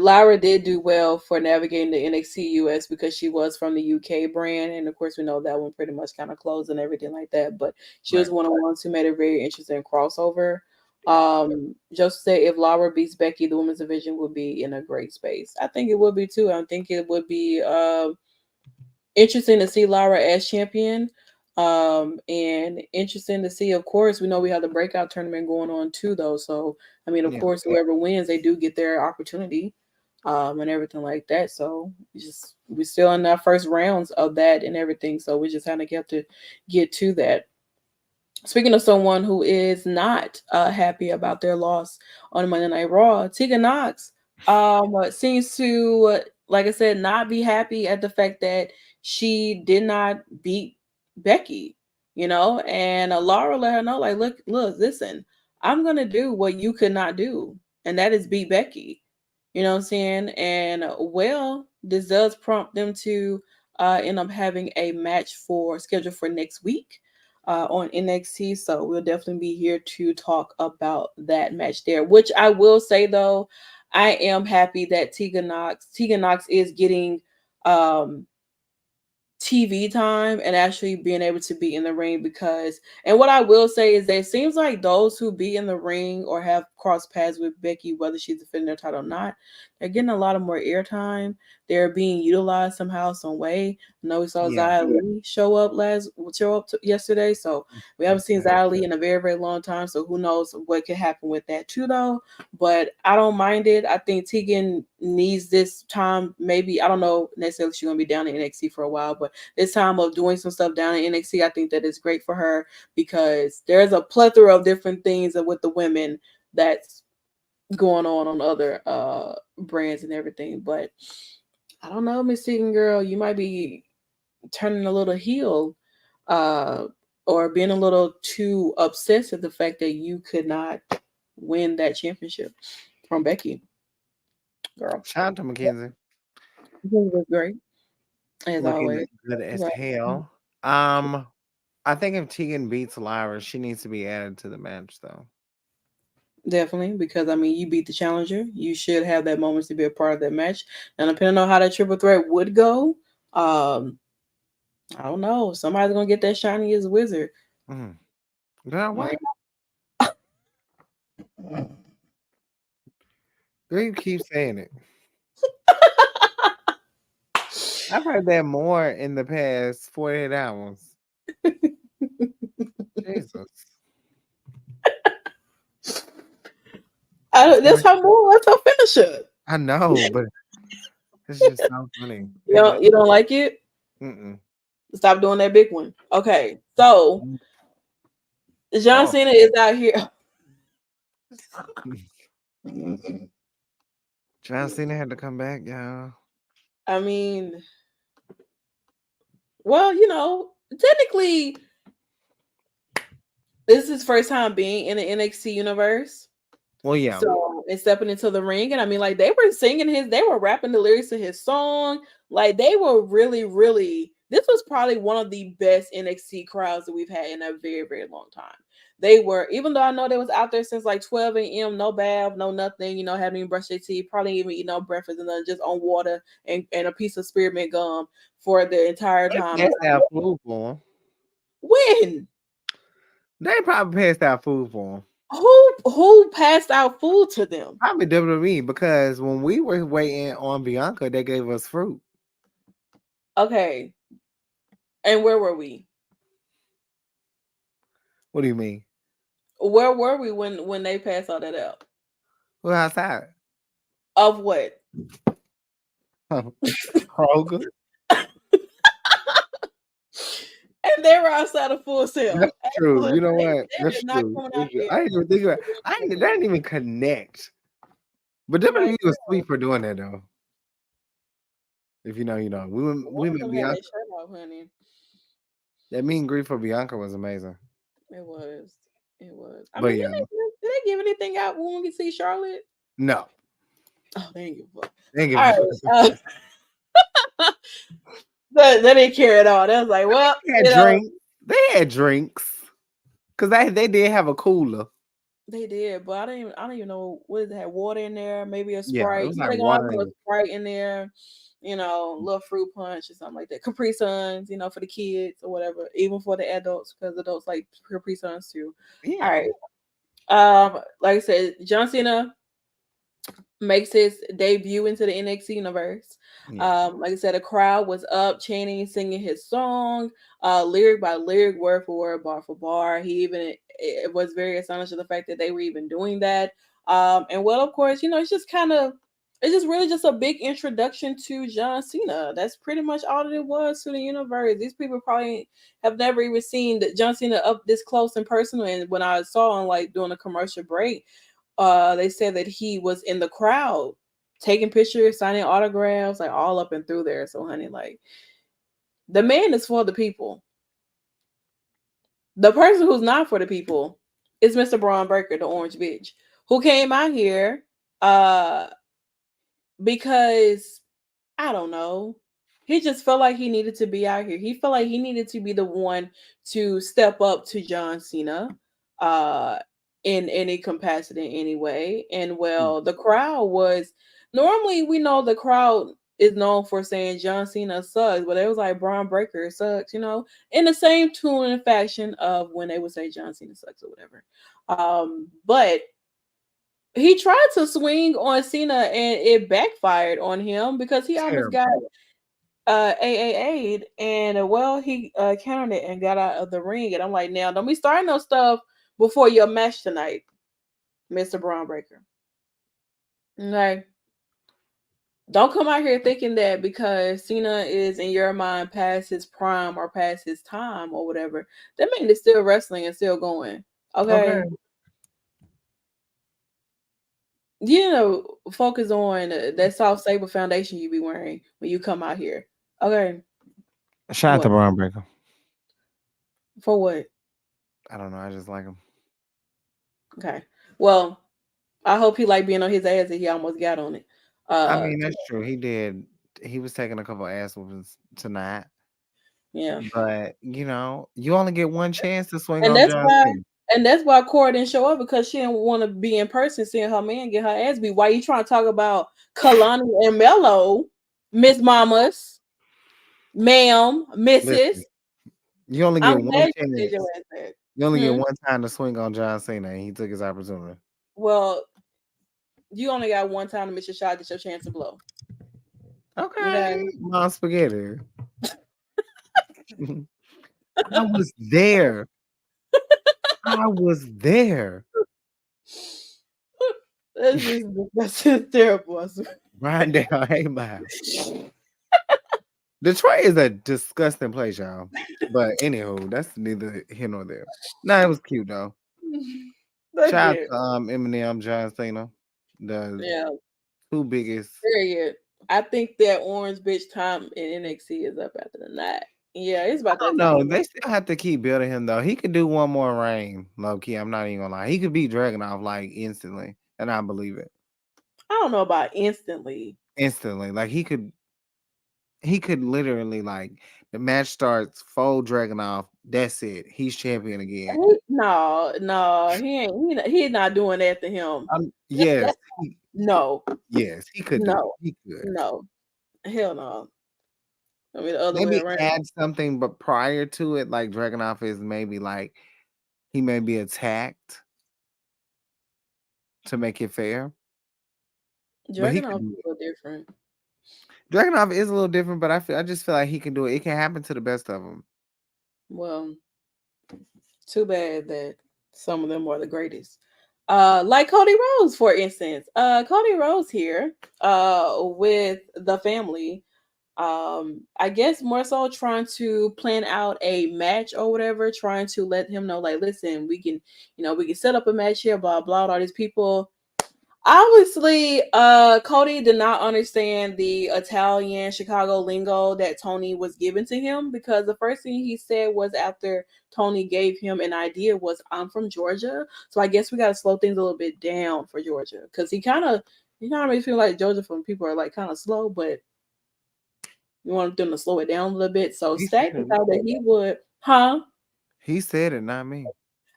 Lyra did do well for navigating the NXT US because she was from the UK brand, and of course we know that one pretty much kind of closed and everything like that. But she was Right. one of the ones who made a very interesting crossover. Just say if Lyra beats Becky, the women's division would be in a great space. I think it would be too. I think it would be interesting to see Lara as champion. And interesting to see, of course, we know we have the breakout tournament going on too, though. So, I mean, of Yeah. course, whoever wins, they do get their opportunity, and everything like that. So, we're still in our first rounds of that and everything. So, we just kind of have to get to that. Speaking of someone who is not happy about their loss on Monday Night Raw, Tegan Knox seems to, like I said, not be happy at the fact that she did not beat Becky, and Laura let her know, like, look, listen, I'm gonna do what you could not do, and that is beat Becky. You know what I'm saying? And well, this does prompt them to end up having a match for scheduled for next week on NXT. So we'll definitely be here to talk about that match there. Which I will say though, I am happy that Tegan Knox is getting um TV time and actually being able to be in the ring because, and what I will say is that it seems like those who be in the ring or have crossed paths with Becky, whether she's defending their title or not, they're getting a lot of more airtime. They're being utilized somehow, some way. I know we saw Yeah. Xia Li show up yesterday, so we haven't That's seen it. Xia Li in a very, very long time. So who knows what could happen with that too, though. But I don't mind it. I think Tegan needs this time. Maybe I don't know necessarily she's gonna be down in NXT for a while, but this time of doing some stuff down in NXT, I think that is great for her because there's a plethora of different things with the women that's going on other brands and everything. But I don't know, Miss Tegan girl, you might be turning a little heel, uh, or being a little too obsessed with the fact that you could not win that championship from Becky, girl. Shout out to Mackenzie. I think it was great as Looking always. good as Right. hell. I think if Tegan beats Lyra, she needs to be added to the match though. Definitely, because I mean, you beat the challenger. You should have that moment to be a part of that match. And depending on how that triple threat would go, um, I don't know. Somebody's gonna get that shiny as wizard. Mm. Girl, Like, what? Girl, you keep saying it. I've heard that more in the past 48 hours. Jesus. It's that's like, how more. That's how finisher. I know, but it's just so funny. You don't, you don't like it? Mm-mm. Stop doing that big one. Okay, so John Oh, Cena is out here. John Cena had to come back, y'all. I mean, well, technically, this is his first time being in the NXT universe. Well, yeah. So and stepping into the ring, and I mean, like they were they were rapping the lyrics to his song. Like they were really, really. This was probably one of the best NXT crowds that we've had in a very, very long time. They were, even though I know they was out there since like 12 a.m., no bath, no nothing, haven't even brushed their teeth, probably even eat no breakfast and then just on water and a piece of spearmint gum for the entire They time. did have flu for him. When? They probably passed out food for him. Who passed out food to them? Probably WWE because when we were waiting on Bianca, they gave us fruit. Okay, and where were we? What do you mean? Where were we when they passed all that out? We're outside. Of what? Kroger. And they were outside of Full Sail. That's true. You Absolutely, know they, what? they That's did not true. coming out That's true. I here. didn't even think about. That didn't even connect. But Like, WWE was sweet for doing that though. If you know, you know. one We of met them had their Bianca. shirt off, honey. That meet and greet for Bianca was amazing. It was. It was. I But mean, yeah, did they give anything out when we see Charlotte? no, Oh, they didn't give a fuck. they didn't All give a right. They didn't care at all. They was like, well, They had drinks. They had drinks because they did have a cooler. they did, but I don't even know what is it, had water in there, maybe a Yeah, it Sprite. was You know, like they gonna have water a and Sprite in there, you know, a little fruit punch or something like that. Capri Suns, you know, for the kids or whatever, even for the adults, because adults like Capri Suns too. All yeah, right. Like I said, John Cena makes his debut into the NXT universe. yeah. Like I said, the crowd was up, chanting, singing his song, lyric by lyric, word for word, bar for bar. He even it was very astonished at the fact that they were even doing that. And well, of course, you know, it's just really just a big introduction to John Cena. That's pretty much all that it was to the universe. These people probably have never even seen that John Cena up this close and personal. And when I saw him like doing a commercial break, they said that he was in the crowd taking pictures, signing autographs, like all up and through there. So, honey, like the man is for the people. The person who's not for the people is Mr. Braun Breaker, the orange bitch, who came out here uh because I don't know. He just felt like he needed to be out here. He felt like he needed to be the one to step up to John Cena uh in any capacity anyway. And Mm. well, the crowd was normally we know the crowd is known for saying John Cena sucks, but it was like Braun Breaker sucks, you know, in the same tune and fashion of when they would say John Cena sucks or whatever. But he tried to swing on Cena and it backfired on him because he almost got Terrible. AAA'd and well he countered it and got out of the ring and I'm like now don't be starting no stuff before your match tonight, Mr. Braun Breaker. Okay. Don't come out here thinking that because Cena is in your mind past his prime or past his time or whatever. That man is still wrestling and still going. Okay. Okay. You know, focus on that soft saber foundation you be wearing when you come out here. Okay. Shout out to What? Braun Breaker. For what? I don't know. I just like him. Okay. Well, I hope he like being on his ass and he almost got on it. I Uh mean, that's true. He did. He was taking a couple ass whoopings tonight, yeah. but you know, you only get one chance to swing And on that's John why Cena. Cora didn't show up because she didn't want to be in person seeing her man get her ass beat. Why you trying to talk about Kalani and Mello, Miss Mamas, ma'am, Mrs. Listen, you only get I'm one glad you did your chance. ass back. You only get Hmm? one time to swing on John Cena, and he took his opportunity. Well, you only got one time to miss your shot, get your chance to blow. Okay. Okay, mom spaghetti. I was there. I was there. That's just terrible. Riding down 8 Mile. Detroit is a disgusting place, y'all. But anywho, that's neither here nor there. No, it was cute though. That's Shout out it. to Eminem, John Cena, the Yeah. two biggest. Period. I think that orange bitch time in NXT is up after the night. Yeah, it's about I don't that know. time. They still have to keep building him though. He could do one more reign, low key. I'm not even gonna lie. He could beat Dragunov like instantly, and I believe it. I don't know about instantly. Instantly, like he could literally like the match starts, fold Dragunov. That's it. He's champion again. No, no, he ain't. He not doing that to him. Yes, That's no, yes, he could do it. no, He could. no. Hell no. I mean the other way Maybe around. add something, but prior to it, like Dragunov is maybe like he may be attacked to make it fair, but he could Dragunov is do a it. little different. Dragunov is a little different, but I just feel like he can do it. It can happen to the best of them. Well, too bad that some of them are the greatest. Like Cody Rhodes, for instance. Cody Rhodes here, with the family. I guess more so trying to plan out a match or whatever, trying to let him know, like, listen, we can, we can set up a match here, blah blah, all these people. Obviously, Cody did not understand the Italian Chicago lingo that Tony was giving to him, because the first thing he said was, after Tony gave him an idea, was, "I'm from Georgia." So I guess we got to slow things a little bit down for Georgia, because he kind of makes me feel like Georgia from people are like kind of slow, but you want them to slow it down a little bit. So He said Stack it. thought that he would, huh? He said it, not me.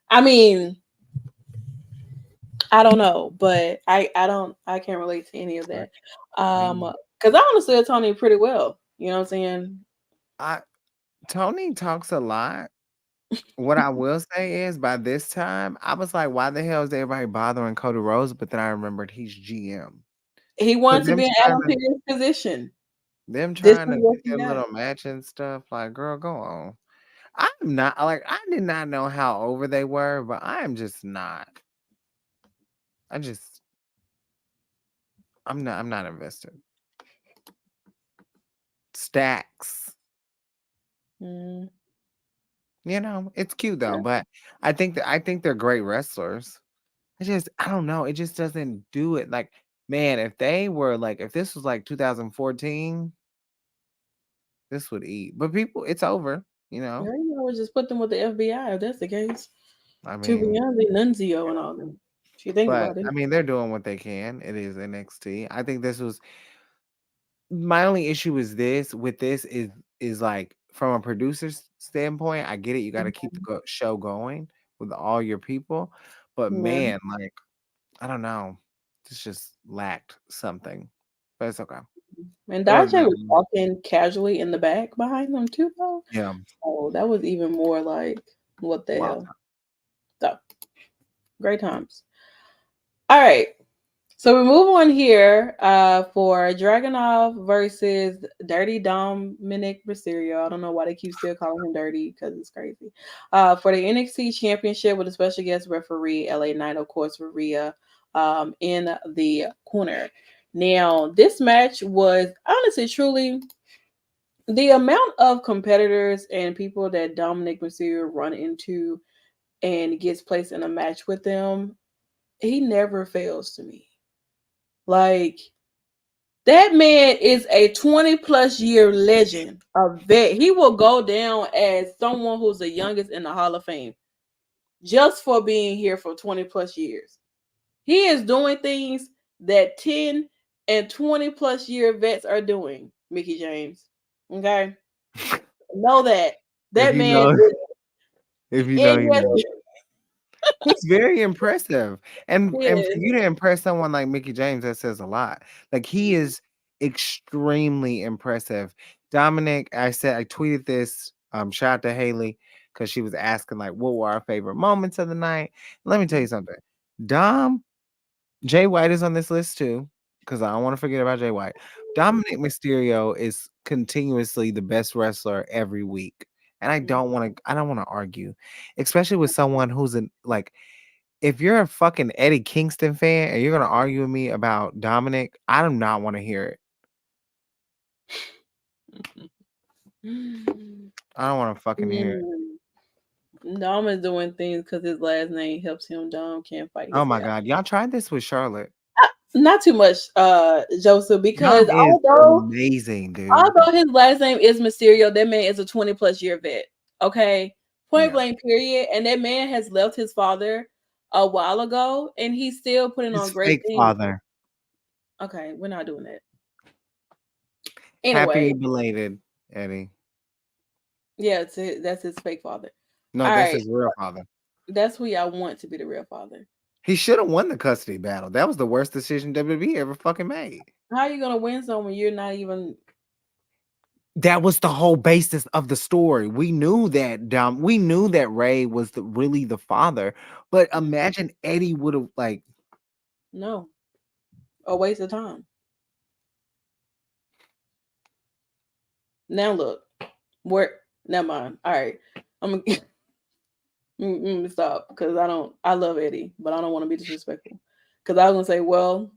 I mean, I don't know, but I can't relate to any of Right. that. Me neither. Because I understood Tony pretty well. You know what I'm saying? I Tony talks a lot. What I will say is, by this time, I was like, "Why the hell is everybody bothering Cody Rhodes?" But then I remembered he's GM. He Cause wanted to be in Adam Pearce's position. them This is trying to what get he their got. little match and stuff. Like, girl, go on. I'm not like I did not know how over they were, but I am just not. I just I'm not invested. Stacks. Mm, It's cute though, yeah. but I think they're great wrestlers. I don't know. It just doesn't do it. Like, man, if this was like 2014, this would eat. But people, it's over, you know. Yeah, just put them with the FBI if that's the case. I To be mean, honest, Nunzio and all them. If you think but about it. I mean, they're doing what they can. It is NXT. I think this was my only issue is this with this is like from a producer's standpoint, I get it. You got to keep the show going with all your people, but Yeah. man, like I don't know, this just lacked something. But it's okay. And It was Dajay better. was walking casually in the back behind them too, though. Yeah, So that was even more like, what the wow. hell? So great times. All right. So we move on here for Dragunov versus Dirty Dominic Mysterio. I don't know why they keep still calling him Dirty, because it's crazy. For the NXT Championship with a special guest referee, LA Knight, of course, for Rhea, in the corner. Now, this match was honestly, truly, the amount of competitors and people that Dominic Mysterio run into and gets placed in a match with them, he never fails to me. Like, that man is a 20 plus year legend, a vet. He will go down as someone who's the youngest in the Hall of Fame just for being here for 20 plus years. He is doing things that 10 and 20 plus year vets are doing, Mickey James. Okay? Know that. If That you man know, is, if you know, and you yes, know. He's very impressive, and for he you to impress someone like Mickey James, that says a lot. Like, he is extremely impressive. Dominic, I tweeted this, shout out to Haley, because she was asking, like, what were our favorite moments of the night? Let me tell you something. Dom Jay White is on this list too, because I don't want to forget about Jay White. Dominic Mysterio is continuously the best wrestler every week. And I don't want to argue, especially with someone who's like, if you're a fucking Eddie Kingston fan and you're gonna argue with me about Dominic, I do not want to hear it. I don't want to fucking hear it. Dom is doing things because his last name helps him. Dom can't fight Oh his my way out. god, y'all tried this with Charlotte. Not too much, Joseph, because Dom is amazing, dude. although his last name is Mysterio, that man is a 20 plus year vet. Okay. Point Yeah, blank, period. And that man has left his father a while ago, and he's still putting his on great fake things. father. Okay, we're not doing that. Happy Anyway, belated, Eddie. yeah, that's his fake father. No, All that's right. his real father. That's who y'all want to be the real father. He should have won the custody battle. That was the worst decision WWE ever fucking made. How are you gonna win some when you're not even That was the whole basis of the story. We knew that Ray was really the father, but imagine Eddie would have like No, a waste of time. Now look, where? Never mind. All right, I'm gonna stop because I don't. I love Eddie, but I don't want to be disrespectful. Because I was gonna say, well,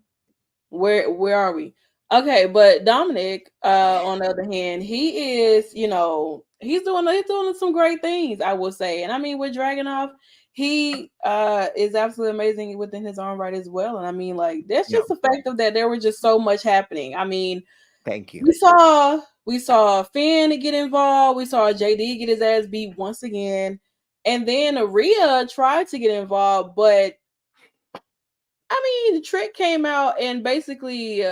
where are we? Okay, but Dominic, on the other hand, he is, he's doing some great things, I will say. And I mean with Dragonoff, he is absolutely amazing within his own right as well. And I mean, like, that's yeah, just the fact of that there was just so much happening. I mean, thank you. we saw Finn get involved, we saw JD get his ass beat once again, and then Rhea tried to get involved, but I mean, Trick came out and basically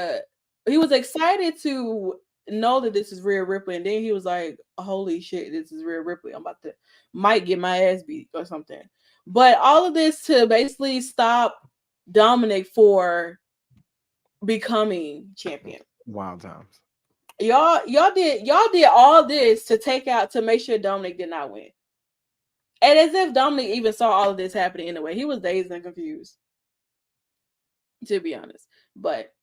he was excited to know that this is Rhea Ripley, and then he was like, "Holy shit, this is Rhea Ripley! I'm about to might get my ass beat or something." But all of this to basically stop Dominic for becoming champion. Wild times. Y'all did all this to take out to make sure Dominic did not win, and as if Dominic even saw all of this happening anyway. He was dazed and confused, to be honest. But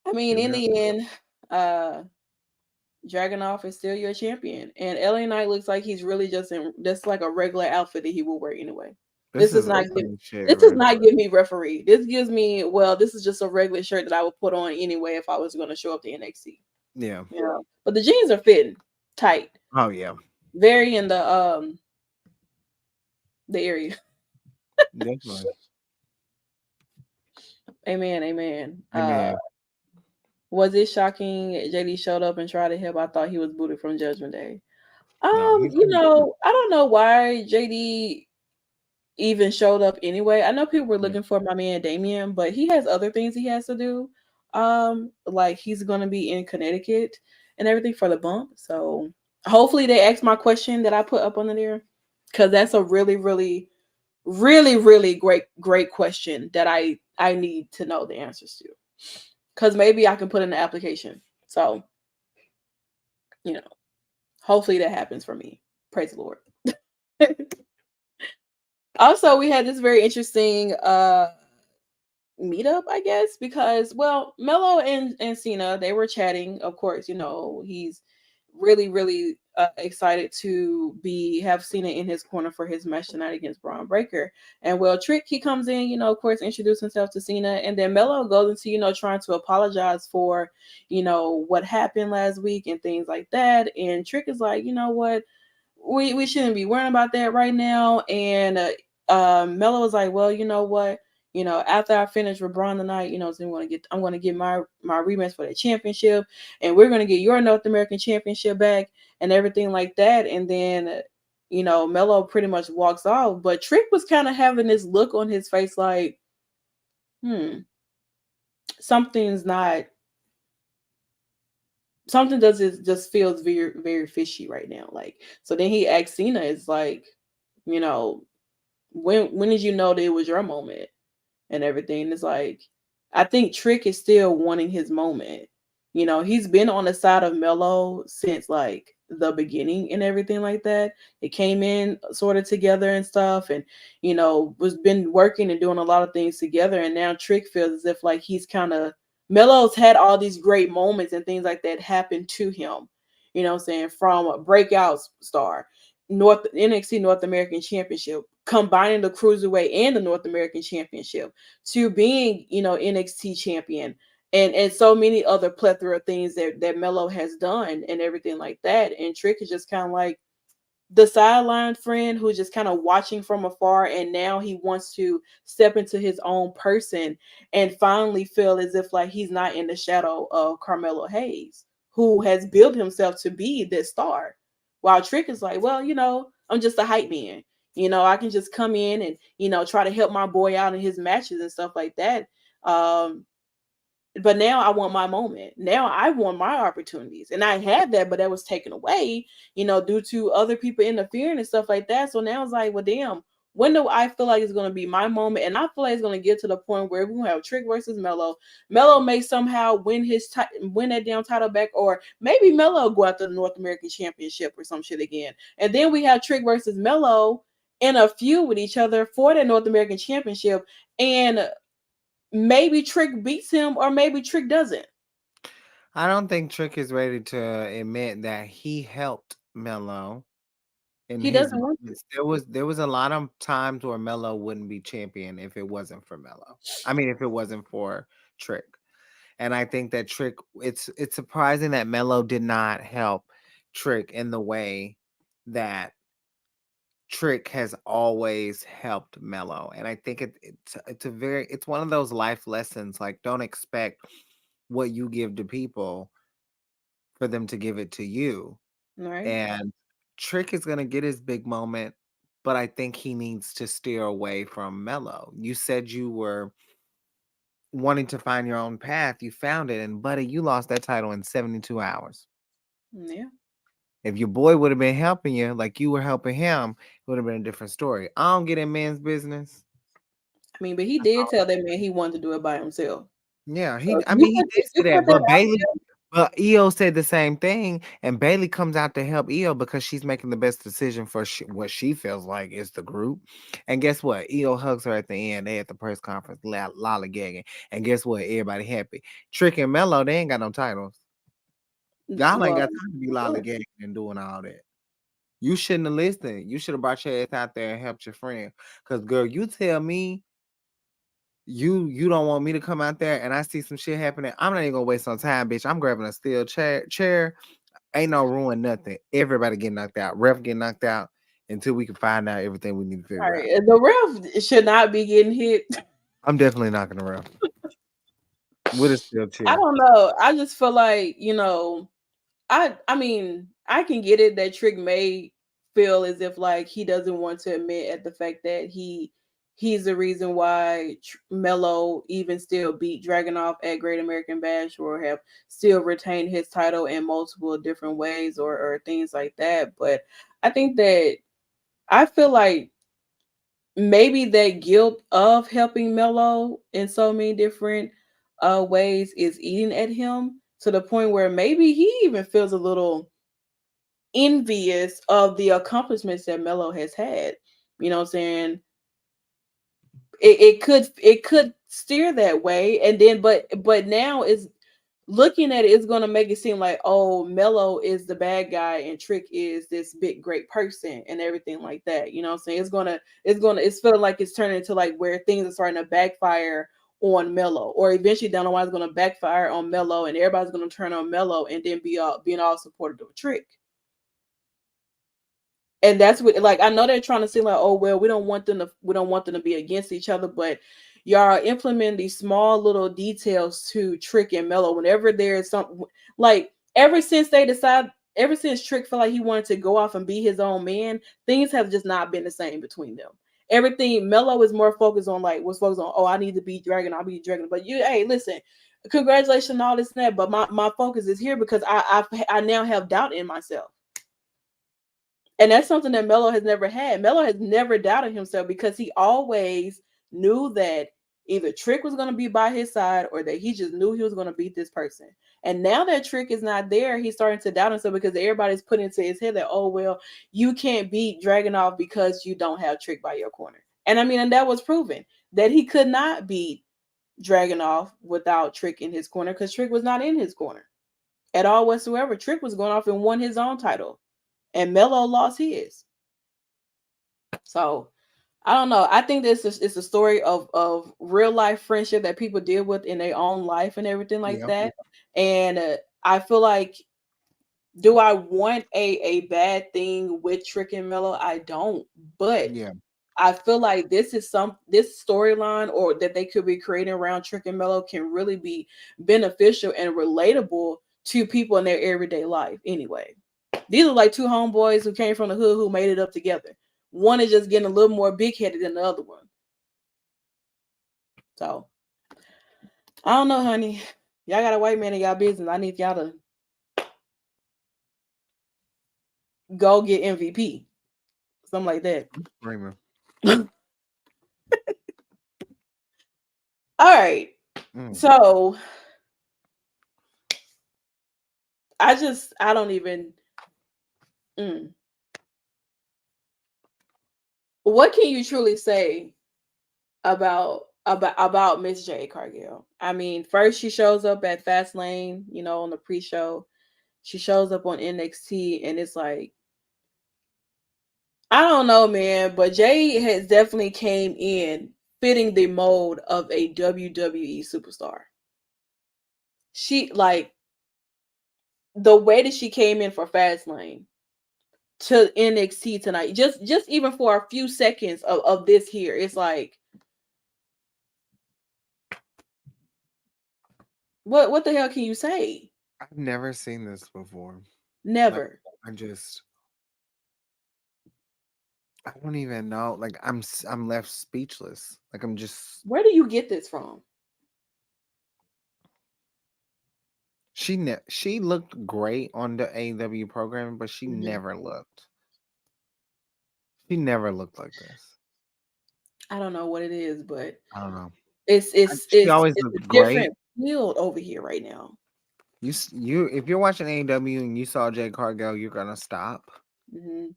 I mean, Here we in are. the end, uh, Dragonoff is still your champion, and LA Knight looks like he's really just like a regular outfit that he will wear anyway. This This does is not give opening shit, this does right? not give me referee. This gives me, well, this is just a regular shirt that I would put on anyway if I was going to show up to NXT. Yeah. Yeah, but the jeans are fitting tight, Oh yeah. very in the area. Definitely. Amen, amen. Amen. Was it shocking JD showed up and tried to help? I thought he was booted from Judgment Day. No, he's I don't know why JD even showed up anyway. I know people were yeah. looking for my man Damien, but he has other things he has to do. Like he's gonna be in Connecticut and everything for the bump. So hopefully they ask my question that I put up on there. Cause that's a really, really, really, really great question that I need to know the answers to. Cause maybe I can put in the application. So, you know, hopefully that happens for me. Praise the Lord. Also, we had this very interesting meetup, I guess, because well, Mello and Cena, they were chatting. Of course, he's really, really excited to be have Cena in his corner for his match tonight against Braun Breaker. And well, Trick, he comes in, of course, introduce himself to Cena, and then Mello goes into trying to apologize for what happened last week and things like that. And Trick is like, you know what, we shouldn't be worrying about that right now. And Mello was like, well, you know what, after I finish with Braun tonight, so I'm gonna get my rematch for the championship, and we're gonna get your North American championship back and everything like that. And then Mello pretty much walks off, but Trick was kind of having this look on his face like, hmm, something's not something does it just feels very, very fishy right now. Like, so then he asked Cena, it's like, you know, when did you know that it was your moment and everything? It's like, I think Trick is still wanting his moment. He's been on the side of Mello since like the beginning and everything like that. It came in sort of together and stuff, and was been working and doing a lot of things together. And now Trick feels as if like he's kind of Mello's had all these great moments and things like that happen to him. What I'm saying, from a breakout star, NXT North American Championship, combining the Cruiserweight and the North American Championship, to being, NXT champion, and so many other plethora of things that Mello has done and everything like that. And Trick is just kind of like the sideline friend who's just kind of watching from afar, and now he wants to step into his own person and finally feel as if like he's not in the shadow of Carmelo Hayes, who has built himself to be this star. While Trick is like, well, I'm just a hype man. I can just come in and try to help my boy out in his matches and stuff like that. But now I want my moment. Now I want my opportunities. And I had that, but that was taken away, due to other people interfering and stuff like that. So now it's like, well, damn, When do I feel like it's gonna be my moment? And I feel like it's gonna get to the point where we're gonna have Trick versus Melo. Melo may somehow win that damn title back, or maybe Melo go after the North American Championship or some shit again. And then we have Trick versus Melo in a feud with each other for the North American Championship, and maybe Trick beats him, or maybe Trick doesn't. I don't think Trick is ready to admit that he helped Melo in He his doesn't want to. moments. There was a lot of times where Melo wouldn't be champion if it wasn't for Melo. I mean, if it wasn't for Trick. And I think that Trick, it's surprising that Melo did not help Trick in the way that Trick has always helped Melo. And I think it's one of those life lessons. Like, don't expect what you give to people for them to give it to you. Right? And Trick is gonna get his big moment, but I think he needs to steer away from Melo. You said you were wanting to find your own path. You found it, and buddy, you lost that title in 72 hours. Yeah. If your boy would have been helping you like you were helping him, it would have been a different story. I don't get in men's business. I mean, but he did tell that man he wanted to do it by himself. Yeah, So I mean, he did if say you that, put that but out Bailey, there, but Io said the same thing, and Bailey comes out to help Io because she's making the best decision for what she feels like is the group. And guess what? Io hugs her at the end. They at the press conference, lollygagging, and guess what? Everybody happy. Trick and Mello, they ain't got no titles. Y'all ain't well, got time to be yeah. lollygagging and doing all that. You shouldn't have listened. You should have brought your ass out there and helped your friend. Cause girl, you tell me you don't want me to come out there and I see some shit happening. I'm not even gonna waste no time, bitch. I'm grabbing a steel chair. Ain't no ruin nothing. Everybody getting knocked out. Ref getting knocked out until we can find out everything we need to All figure out. right, the ref should not be getting hit. I'm definitely knocking the ref with a steel I chair. don't know. I just feel like, I mean, I can get it that Trick may feel as if like he doesn't want to admit at the fact that he's the reason why Mello even still beat Dragunov at Great American Bash, or have still retained his title in multiple different ways, or things like that. But I think that I feel like maybe that guilt of helping Mello in so many different ways is eating at him, to the point where maybe he even feels a little envious of the accomplishments that Mello has had. You know what I'm saying? It could steer that way, and then but now it's looking at it, it's gonna make it seem like, oh, Mello is the bad guy and Trick is this big great person and everything like that. You know what I'm saying? It's feeling like it's turning into like where things are starting to backfire on Mello, or eventually down the line it's gonna backfire on Mello, and everybody's gonna turn on Mello and then being all supportive of Trick. And that's what, like, I know they're trying to say like, oh well, we don't want them to be against each other, but y'all are implementing these small little details to Trick and Mello whenever there's some, like, ever since Trick felt like he wanted to go off and be his own man, things have just not been the same between them. Everything Mello is more focused on, like, was focused on, oh, I need to be Dragon, I'll be Dragon. But you, hey, listen, congratulations and all this and that, but my focus is here because I now have doubt in myself. And that's something that Melo has never had. Melo has never doubted himself because he always knew that either Trick was going to be by his side, or that he just knew he was going to beat this person. And now that Trick is not there, he's starting to doubt himself because everybody's putting into his head that, oh, well, you can't beat Dragunov because you don't have Trick by your corner. And I mean, and that was proven that he could not beat Dragunov without Trick in his corner, because Trick was not in his corner at all whatsoever. Trick was going off and won his own title, and Melo lost his. So I don't know. I think this is a story of real life friendship that people deal with in their own life and everything like Yeah, that. And I feel like, do I want a bad thing with Trick and Mello? I don't. But yeah, I feel like this storyline, or that they could be creating around Trick and Mello, can really be beneficial and relatable to people in their everyday life. Anyway, these are like two homeboys who came from the hood who made it up together. One is just getting a little more big headed than the other one. So I don't know, honey. Y'all got a white man in y'all business. I need y'all to go get MVP, something like that. I'm screaming. All right. Mm. So I don't even. Mm. What can you truly say about Miss J Cargill? I mean, first she shows up at Fastlane, on the pre-show. She shows up on NXT, and it's like, I don't know, man, but Jay has definitely came in fitting the mold of a WWE superstar. She like the way that she came in for Fastlane to NXT tonight, just even for a few seconds of this here, it's like, what the hell can you say? I've never seen this before. Like, Never. I just, I don't even know. Like, I'm left speechless. Like, I'm just. Where do you get this from? She looked great on the AEW program, but Mhm. she never looked like this. I don't know what it is, but I don't know. it's it's She it's always it's a looked great. different field over here right now. You if you're watching AEW and you saw Jade Cargill, you're gonna stop Hmm.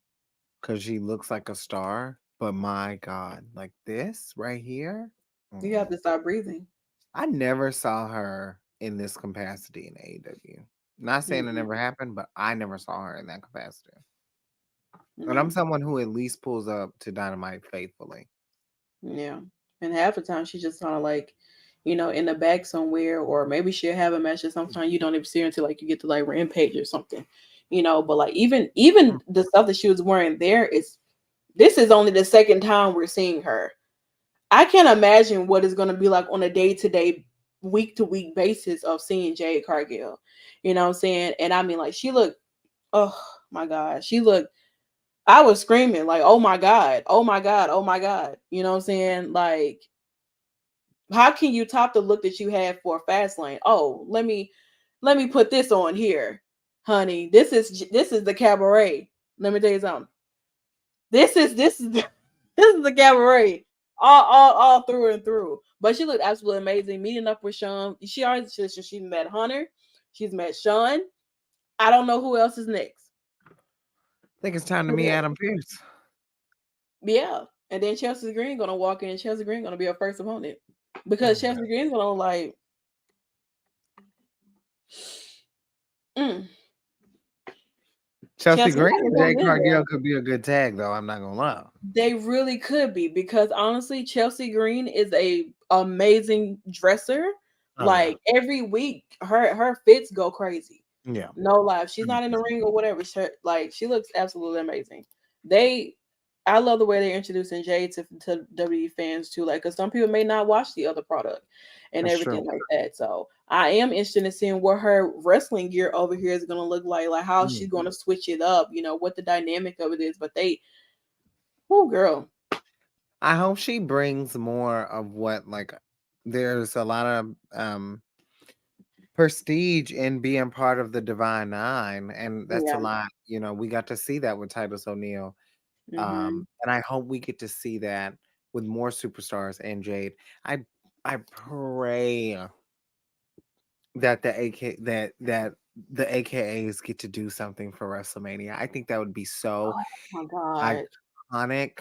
because she looks like a star. But my God, like this right here, You have mm-mm. to stop breathing. I never saw her in this capacity in AEW. Not saying it Mhm. never happened, but I never saw her in that capacity. And I'm Yeah, someone who at least pulls up to Dynamite faithfully. yeah. And half the time she's just kind of like, in the back somewhere, or maybe she'll have a match. And sometimes you don't even see her until like you get to like Rampage or something, But like even the stuff that she was wearing there is this is only the second time we're seeing her. I can't imagine what it's going to be like on a day to day, week to week basis of seeing Jade Cargill. You know what I'm saying? And I mean, like, she looked, oh my God, she looked, I was screaming, like, oh my God, oh my God, oh my God. You know what I'm saying? Like, how can you top the look that you had for Fastlane? Oh, let me put this on here, honey. This is the cabaret. Let me tell you something. This is this is the cabaret, all through and through. But she looked absolutely amazing. Meeting up with Sean, she met Hunter, she's met Sean. I don't know who else is next. I think it's time to Who meet else? Adam Pierce. Yeah, and then Chelsea Green gonna walk in. And Chelsea Green gonna be her first opponent Oh because my God. Chelsea Green's gonna like, mm, Chelsea Chelsea Green Green and gonna Jay live there. Cargill could be a good tag, though. I'm not gonna lie. They really could be because honestly, Chelsea Green is a amazing dresser. Oh yeah, Like every week, her fits go crazy. yeah. No lie, if she's not in the ring or whatever. She looks absolutely amazing. They, I love the way they're introducing Jade to WWE fans too. Like, cause some people may not watch the other product and That's true. everything like that. So I am interested in seeing what her wrestling gear over here is gonna look like how she's Mm. gonna switch it up. What the dynamic of it is. But oh girl, I hope she brings more of what like. There's a lot of prestige in being part of the Divine Nine, and that's a yeah, lot. We got to see that with Titus O'Neil, hmm, and I hope we get to see that with more superstars and Jade. I I pray that the AKAs get to do something for WrestleMania. I think that would be so oh my god, iconic.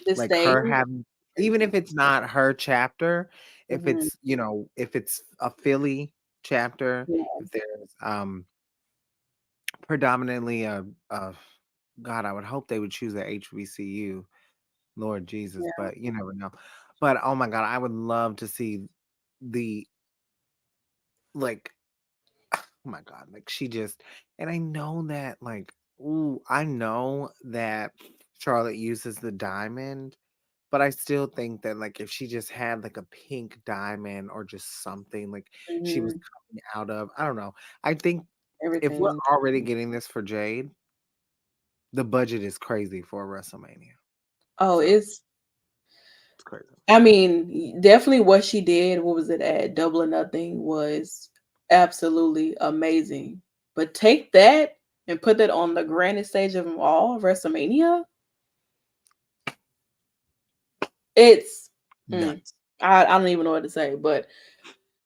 the Like her stage, having, even if crazy. it's not her chapter, if Hmm. it's a Philly chapter, Yeah, if there's predominantly a God, I would hope they would choose a HBCU, Lord Jesus, yeah. but you never know. But oh my God, I would love to see the like oh my God, like she just, and I know that, like, ooh, I know that Charlotte uses the diamond, but I still think that, like, if she just had like a pink diamond or just something like she was Hmm. coming out of, I don't know. I think if we're Everything. already getting this for Jade, the budget is crazy for WrestleMania. Oh, So it's crazy. I mean, definitely what she did, what was it at Double or Nothing, was absolutely amazing. But take that and put that on the grandest stage of them all, WrestleMania. It's mm, Nuts. I don't even know what to say, but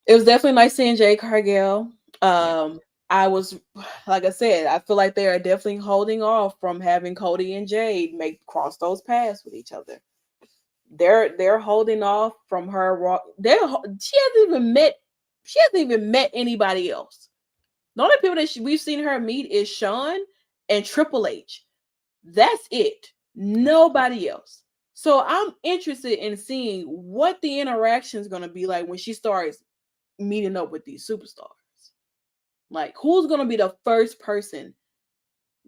it was definitely nice seeing Jay Cargill. Yeah. I was like I said, I feel like they are definitely holding off from having Cody and Jade make cross those paths with each other. They're holding off from her. She hasn't even met anybody else. The only people that we've seen her meet is Sean and Triple H. That's it. Nobody else. So I'm interested in seeing what the interaction is going to be like when she starts meeting up with these superstars. Like, who's going to be the first person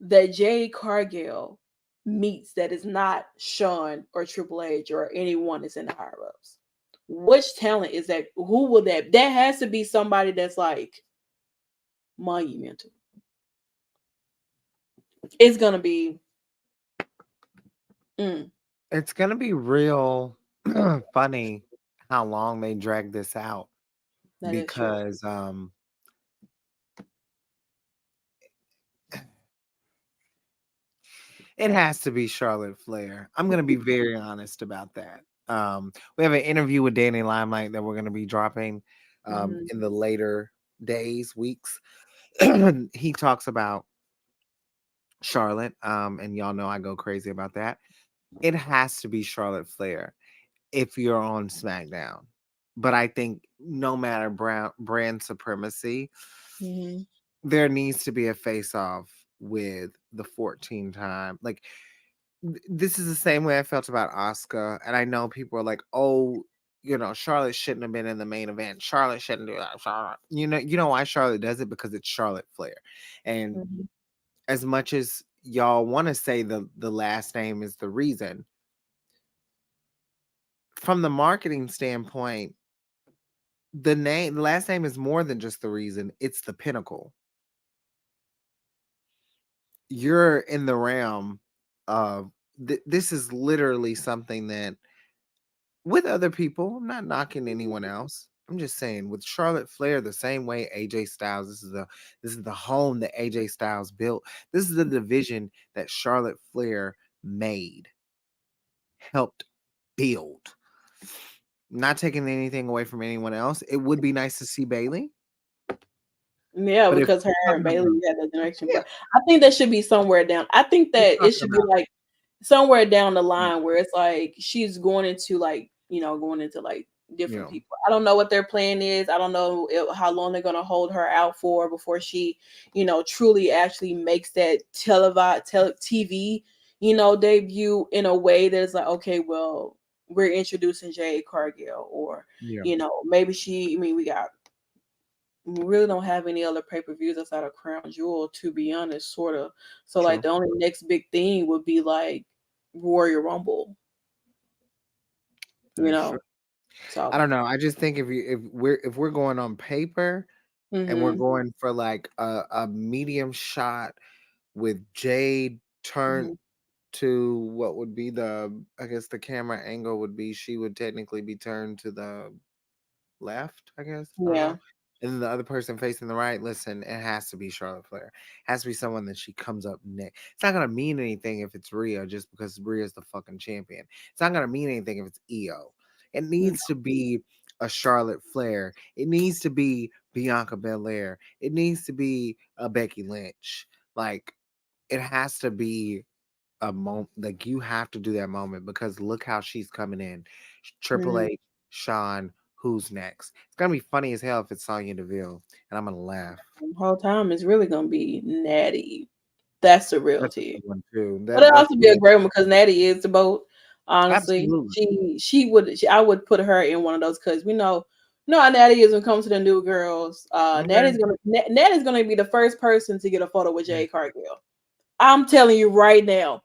that Jade Cargill meets that is not Sean or Triple H or anyone that's in the higher ups? Which talent is that? Who will that? That has to be somebody that's like monumental. It's gonna be. Mm, It's gonna be real funny how long they drag this out that is true. because it has to be Charlotte Flair. I'm gonna be very honest about that. We have an interview with Danny Limelight that we're gonna be dropping Hmm. in the later days, weeks. He talks about Charlotte, and y'all know I go crazy about that. It has to be Charlotte Flair if you're on SmackDown. But I think no matter brand supremacy, Hmm. there needs to be a face off with the 14 time. Like, this is the same way I felt about Oscar. And I know people are like, oh, Charlotte shouldn't have been in the main event. Charlotte shouldn't do that. Charlotte. You know why Charlotte does it? Because it's Charlotte Flair. And Hmm. as much as y'all want to say the last name is the reason, from the marketing standpoint, the last name is more than just the reason, it's the pinnacle. You're in the realm of this is literally something that with other people, I'm not knocking anyone else. I'm just saying with Charlotte Flair, the same way AJ Styles, this is the home that AJ Styles built. This is the division that Charlotte Flair made, helped build. Not taking anything away from anyone else. It would be nice to see Bailey, Yeah, but if because her we're and talking Bailey about had that connection. yeah, But I think that should be somewhere down. I think we're that it talking should be about like somewhere down the line where it's like she's going into like going into like you different know, people. I don't know what their plan is. I don't know how long they're gonna hold her out for before she truly actually makes that TV debut in a way that's like, okay, well, we're introducing Jade Cargill, or yeah, maybe she. I mean, we really don't have any other pay-per-views outside of Crown Jewel, to be honest, sort of. So like true. the only next big thing would be like Royal Rumble, That you is true. know. I So don't know. I just think if we're going on paper and we're mhm. going for like a medium shot with Jade turned Mhm. to what would be I guess the camera angle would be she would technically be turned to the left, I guess. I don't know. Yeah. And then the other person facing the right, listen, it has to be Charlotte Flair. It has to be someone that she comes up next. It's not gonna mean anything if it's Rhea just because Rhea's the fucking champion. It's not gonna mean anything if it's EO. It Mm. needs to be a Charlotte Flair. It needs to be Bianca Belair. It needs to be a Becky Lynch. Like, it has to be a moment. Like, you have to do that moment because look how she's coming in. Triple Mhm. H, Sean, who's next? It's gonna be funny as hell if it's Sonya Deville, and I'm gonna laugh. The whole time is really gonna be Natty. That's the real That's a tea. good one too. But it That's also be a real. great one because Natty is the boat. Honestly, Absolutely. I would put her in one of those because we know how Natty is when it comes to the new girls. Okay. Natty's gonna be the first person to get a photo with Jade Cargill. I'm telling you right now,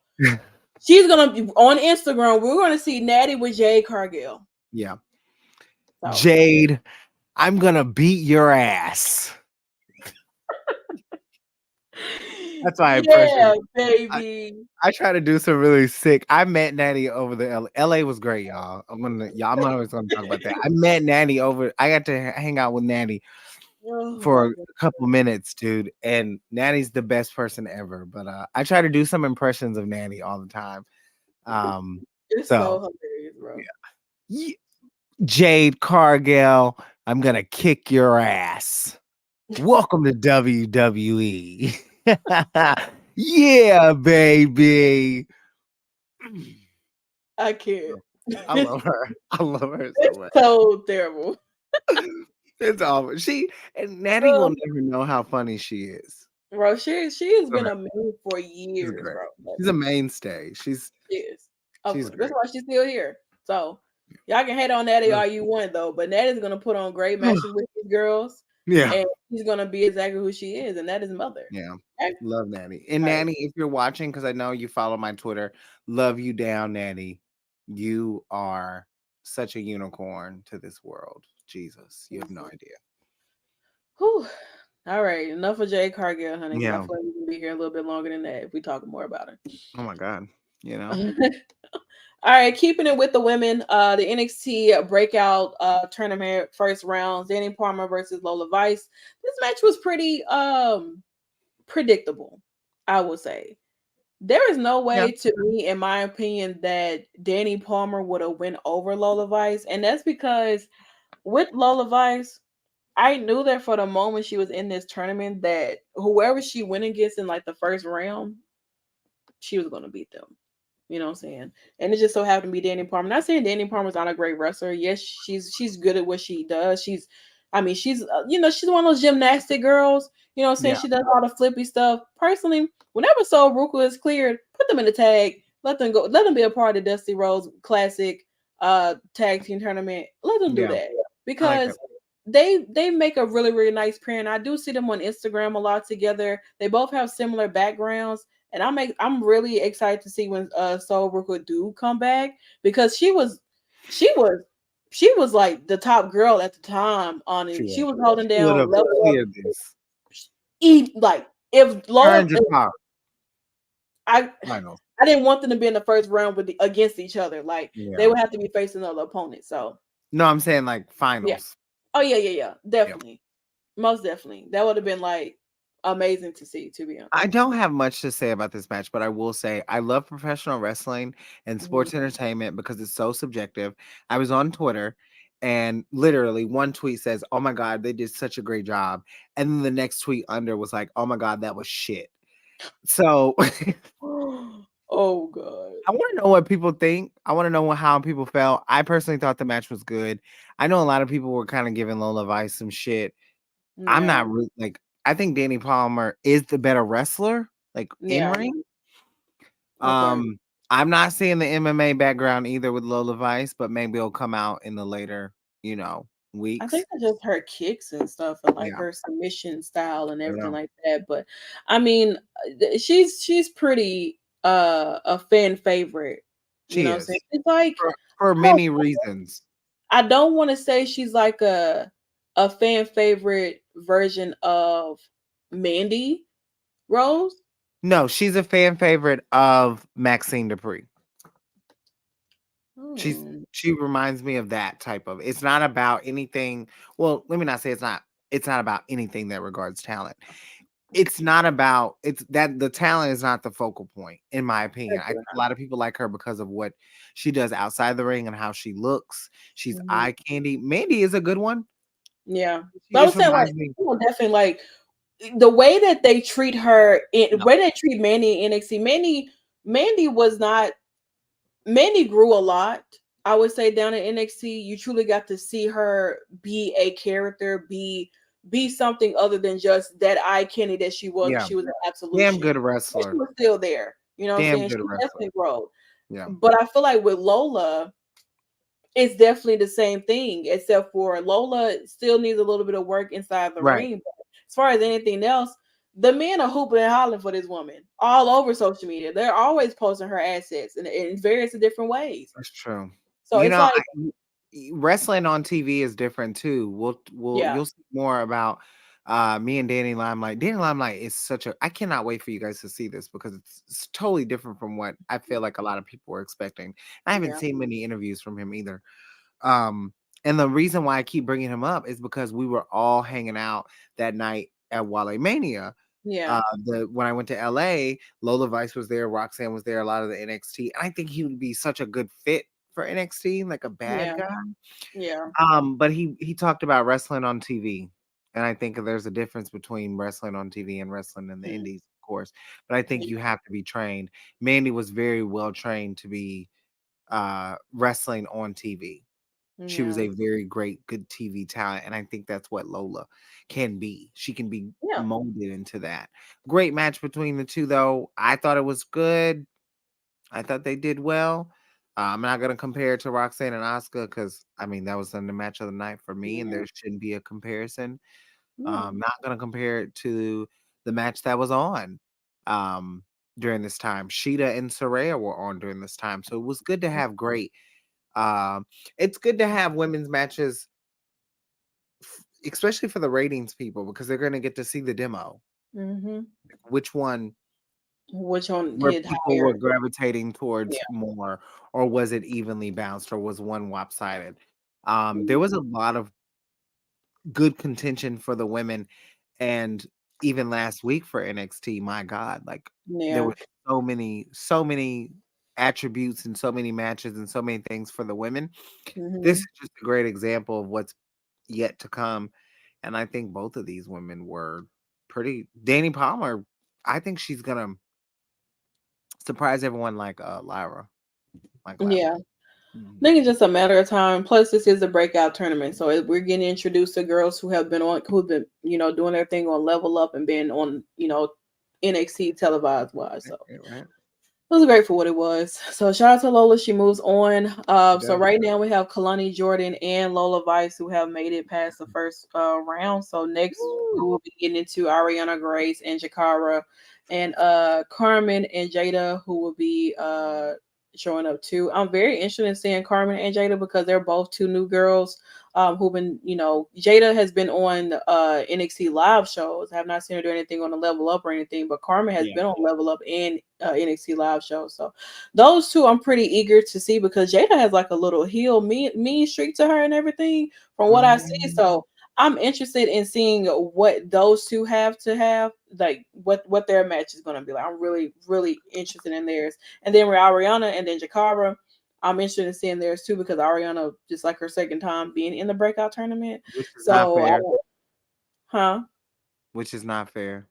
she's gonna be on Instagram. We're gonna see Natty with Jade Cargill. Yeah. So Jade, I'm gonna beat your ass. That's my impression. yeah, I, baby. I try to do some really sick. I met Natty over the LA was great, y'all. I'm always gonna talk about that. I met Natty over. I got to hang out with Natty Oh my for a god, couple minutes, dude. And Natty's the best person ever. But I try to do some impressions of Natty all the time. Um, it's so so hilarious, bro. Ye- Jade Cargill, I'm gonna kick your ass. Welcome to WWE. Yeah, baby. I can't. I It's love her. I love her so much. so terrible. It's all she and Natty will Uh, never know how funny she is. bro, she has So been a meme for she's years, great. bro. Like, She's a mainstay. she is. She's That's great. why she's still here. So y'all can hate on Natty all you want though, but Natty's gonna put on great matches with these girls, Yeah. and she's gonna be exactly who she is, and that is mother. Yeah. Okay? Love Natty. And Like, Natty, if you're watching, because I know you follow my Twitter, love you down, Natty. You are such a unicorn to this world. Jesus. You have no idea. whew. All right, enough of Jay Cargill, honey, because I Yeah. feel like we can be here a little bit longer than that if we talk more about her. Oh my God. You know? All right, keeping it with the women, the NXT breakout tournament first rounds, Danny Palmer versus Lola Vice. This match was pretty predictable, I would say. There is no Yeah. way to me, in my opinion, that Danny Palmer would have went over Lola Vice, and that's because with Lola Vice, I knew that for the moment she was in this tournament that whoever she went against in like the first round, she was gonna beat them. You know what I'm saying? And it just so happened to be Danny Palmer. Not saying Danny Palmer's not a great wrestler. Yes, she's good at what she does. I mean, she's she's one of those gymnastic girls. You know what I'm saying? Yeah. She does all the flippy stuff. Personally, whenever Soul Ruka is cleared, put them in the tag. Let them go. Let them be a part of Dusty Rhodes Classic tag team tournament. Let them do Yeah. that I like that. because they make a really nice pairing. I do see them on Instagram a lot together. They both have similar backgrounds, and I'm really excited to see when Soul Brooker do come back because she was she was like the top girl at the time on She it. She would. was holding She would down have level up cleared this. eat like if Lola Turn Japan I finals. I didn't want them to be in the first round with against each other. Like they Yeah. would have to be facing another opponent. So No, I'm saying like yeah. finals. Oh yeah. Yeah. Definitely. Most definitely. That would have been like amazing to see, to be honest. I don't have much to say about this match, but I will say I love professional wrestling and Mhm. sports entertainment because it's so subjective. I was on Twitter and literally one tweet says, "Oh my God, they did such a great job." And then the next tweet under was like, "Oh my God, that was shit." So Oh god. I want to know what people think. I want to know how people felt. I personally thought the match was good. I know a lot of people were kind of giving Lola Vice some shit. I'm Yeah. not really like, I think Danny Palmer is the better wrestler, like in Yeah. ring. Okay. I'm not seeing the MMA background either with Lola Vice, but maybe it'll come out in the later, I weeks. think it's just her kicks and stuff and like Yeah, her submission style and I everything know. like that. But I mean, she's pretty a fan favorite. You She know what I'm saying? is It's like for I don't many reasons. I don't want to say she's like a fan favorite version of Mandy Rose. No, she's a fan favorite of Maxine Dupree. She's Hmm. she reminds me of that type of. It's not about anything. Well, let me not say it's not. It's not about anything that regards talent. It's not about it's that the talent is not the focal point, in my opinion. I think a lot of people like her because of what she does outside the ring and how she looks. She's Mhm. eye candy. Mandy is a good one. Yeah. She But I was just saying like reminds me. definitely like the way that they treat her the No, way they treat Mandy in NXT, Mandy was not Mandy grew a lot. I would say down in NXT, you truly got to see her be a character, be something other than just that eye candy that she was when yeah, she was an damn absolution. good But she wrestler. was still there. You know what I'm Damn saying? good She wrestler. definitely grew. Yeah, But I feel like with Lola, it's definitely the same thing, except for Lola still needs a little bit of work inside the right. ring. But as far as anything else, the men are hooping and hollering for this woman all over social media. They're always posting her assets in various different ways. That's true. So it's like, Wrestling on TV is different too. yeah, You'll see more about me and Danny Limelight. Danny Limelight is such a I cannot wait for you guys to see this because it's totally different from what I feel like a lot of people were expecting. I haven't yeah, seen many interviews from him either. Um, and the reason why I keep bringing him up is because we were all hanging out that night at Wale Mania. yeah, The when I went to LA, Lola Vice was there, Roxanne was there, a lot of the NXT. And I think he would be such a good fit for NXT, like a bad Yeah. guy. Yeah. But he talked about wrestling on TV, and I think there's a difference between wrestling on TV and wrestling in the Mm. indies, of course. But I think Yeah. you have to be trained. Mandy was very well trained to be wrestling on TV. She was Yeah. a very great, good TV talent, and I think that's what Lola can be. She can be Yeah. molded into that. Great match between the two, though. I thought it was good. I thought they did well. I'm not gonna compare it to Roxanne and Asuka because I mean that was the match of the night for me, and Yeah. there shouldn't be a comparison. Yeah. Not gonna compare it to the match that was on um, during this time. Sheeta and Saraya were on during this time, so it was good to have great. Um, it's good to have women's matches, especially for the ratings people, because they're gonna get to see the demo. Mm-hmm. Which one Which one where hit people were higher? gravitating towards Yeah. more, or was it evenly balanced, or was one lopsided? There was Mhm. a lot of good contention for the women, and even last week for NXT, my God, like there Yeah. were so many attributes and so many matches and so many things for the women. This is Hmm. just a great example of what's yet to come, and I think both of these women were pretty. Danny Palmer, I think she's gonna surprise everyone like Lyra. Yeah. I Mhm. think it's just a matter of time. Plus, this is a breakout tournament, so we're getting introduced to girls who have been on, who've been, doing their thing on Level Up and been on, NXT televised wise. Right, So right, right. it was great for what it was. So shout out to Lola. She moves on. She So does. right now we have Kalani Jordan and Lola Vice who have made it past the first round. So next we Woo! will be getting into Ariana Grace and Jakara and Carmen and Jada who will be showing up too. I'm very interested in seeing Carmen and Jada because they're both two new girls who've been, Jada has been on NXT live shows. I have not seen her do anything on the Level Up or anything, but Carmen has Yeah. been on Level Up and NXT live shows. So those two I'm pretty eager to see because Jada has like a little heel mean streak to her and everything from what I see. Mhm. So I'm interested in seeing what those two have to have, like what their match is gonna be like. I'm really, really interested in theirs. And then with Ariana and then Jakara, I'm interested in seeing theirs too because Ariana just like her second time being in the breakout tournament. Which is not So fair. huh? Which is not fair.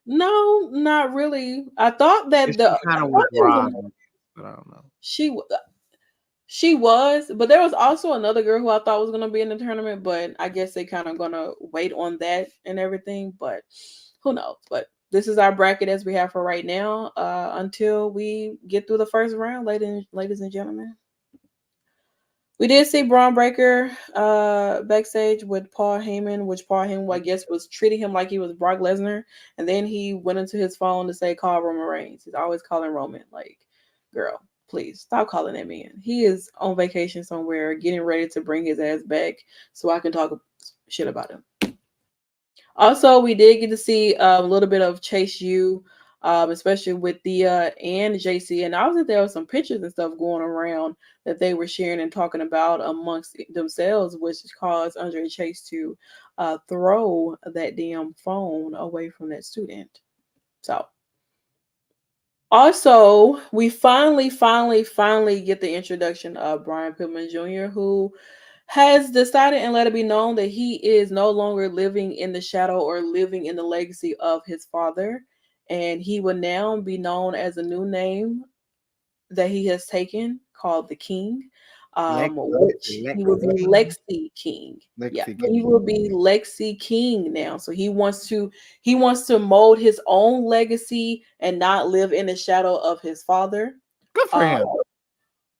No, not really. I thought that And the she I kinda was thought there was robbed, a but I don't know. she She was, but there was also another girl who I thought was gonna be in the tournament, but I guess they kind of gonna wait on that and everything. But who knows? But this is our bracket as we have for right now, until we get through the first round, ladies and gentlemen. We did see Braun Breaker backstage with Paul Heyman, which Paul Heyman, I guess, was treating him like he was Brock Lesnar. And then he went into his phone to say, call Roman Reigns. He's always calling Roman. Like, girl, please stop calling that man. He is on vacation somewhere, getting ready to bring his ass back so I can talk shit about him. Also, we did get to see a little bit of Chase U, especially with Thea and JC. And obviously, there were some pictures and stuff going around that they were sharing and talking about amongst themselves, which caused Andre Chase to throw that damn phone away from that student. So, also, we finally get the introduction of Brian Pillman Jr., who has decided and let it be known that he is no longer living in the shadow or living in the legacy of his father. And he will now be known as a new name that he has taken called the King, which he will Lex be King. Lexi King. Yeah, Lexi he King. will be Lexi King now. So he wants to mold his own legacy and not live in the shadow of his father. Good for Uh, him.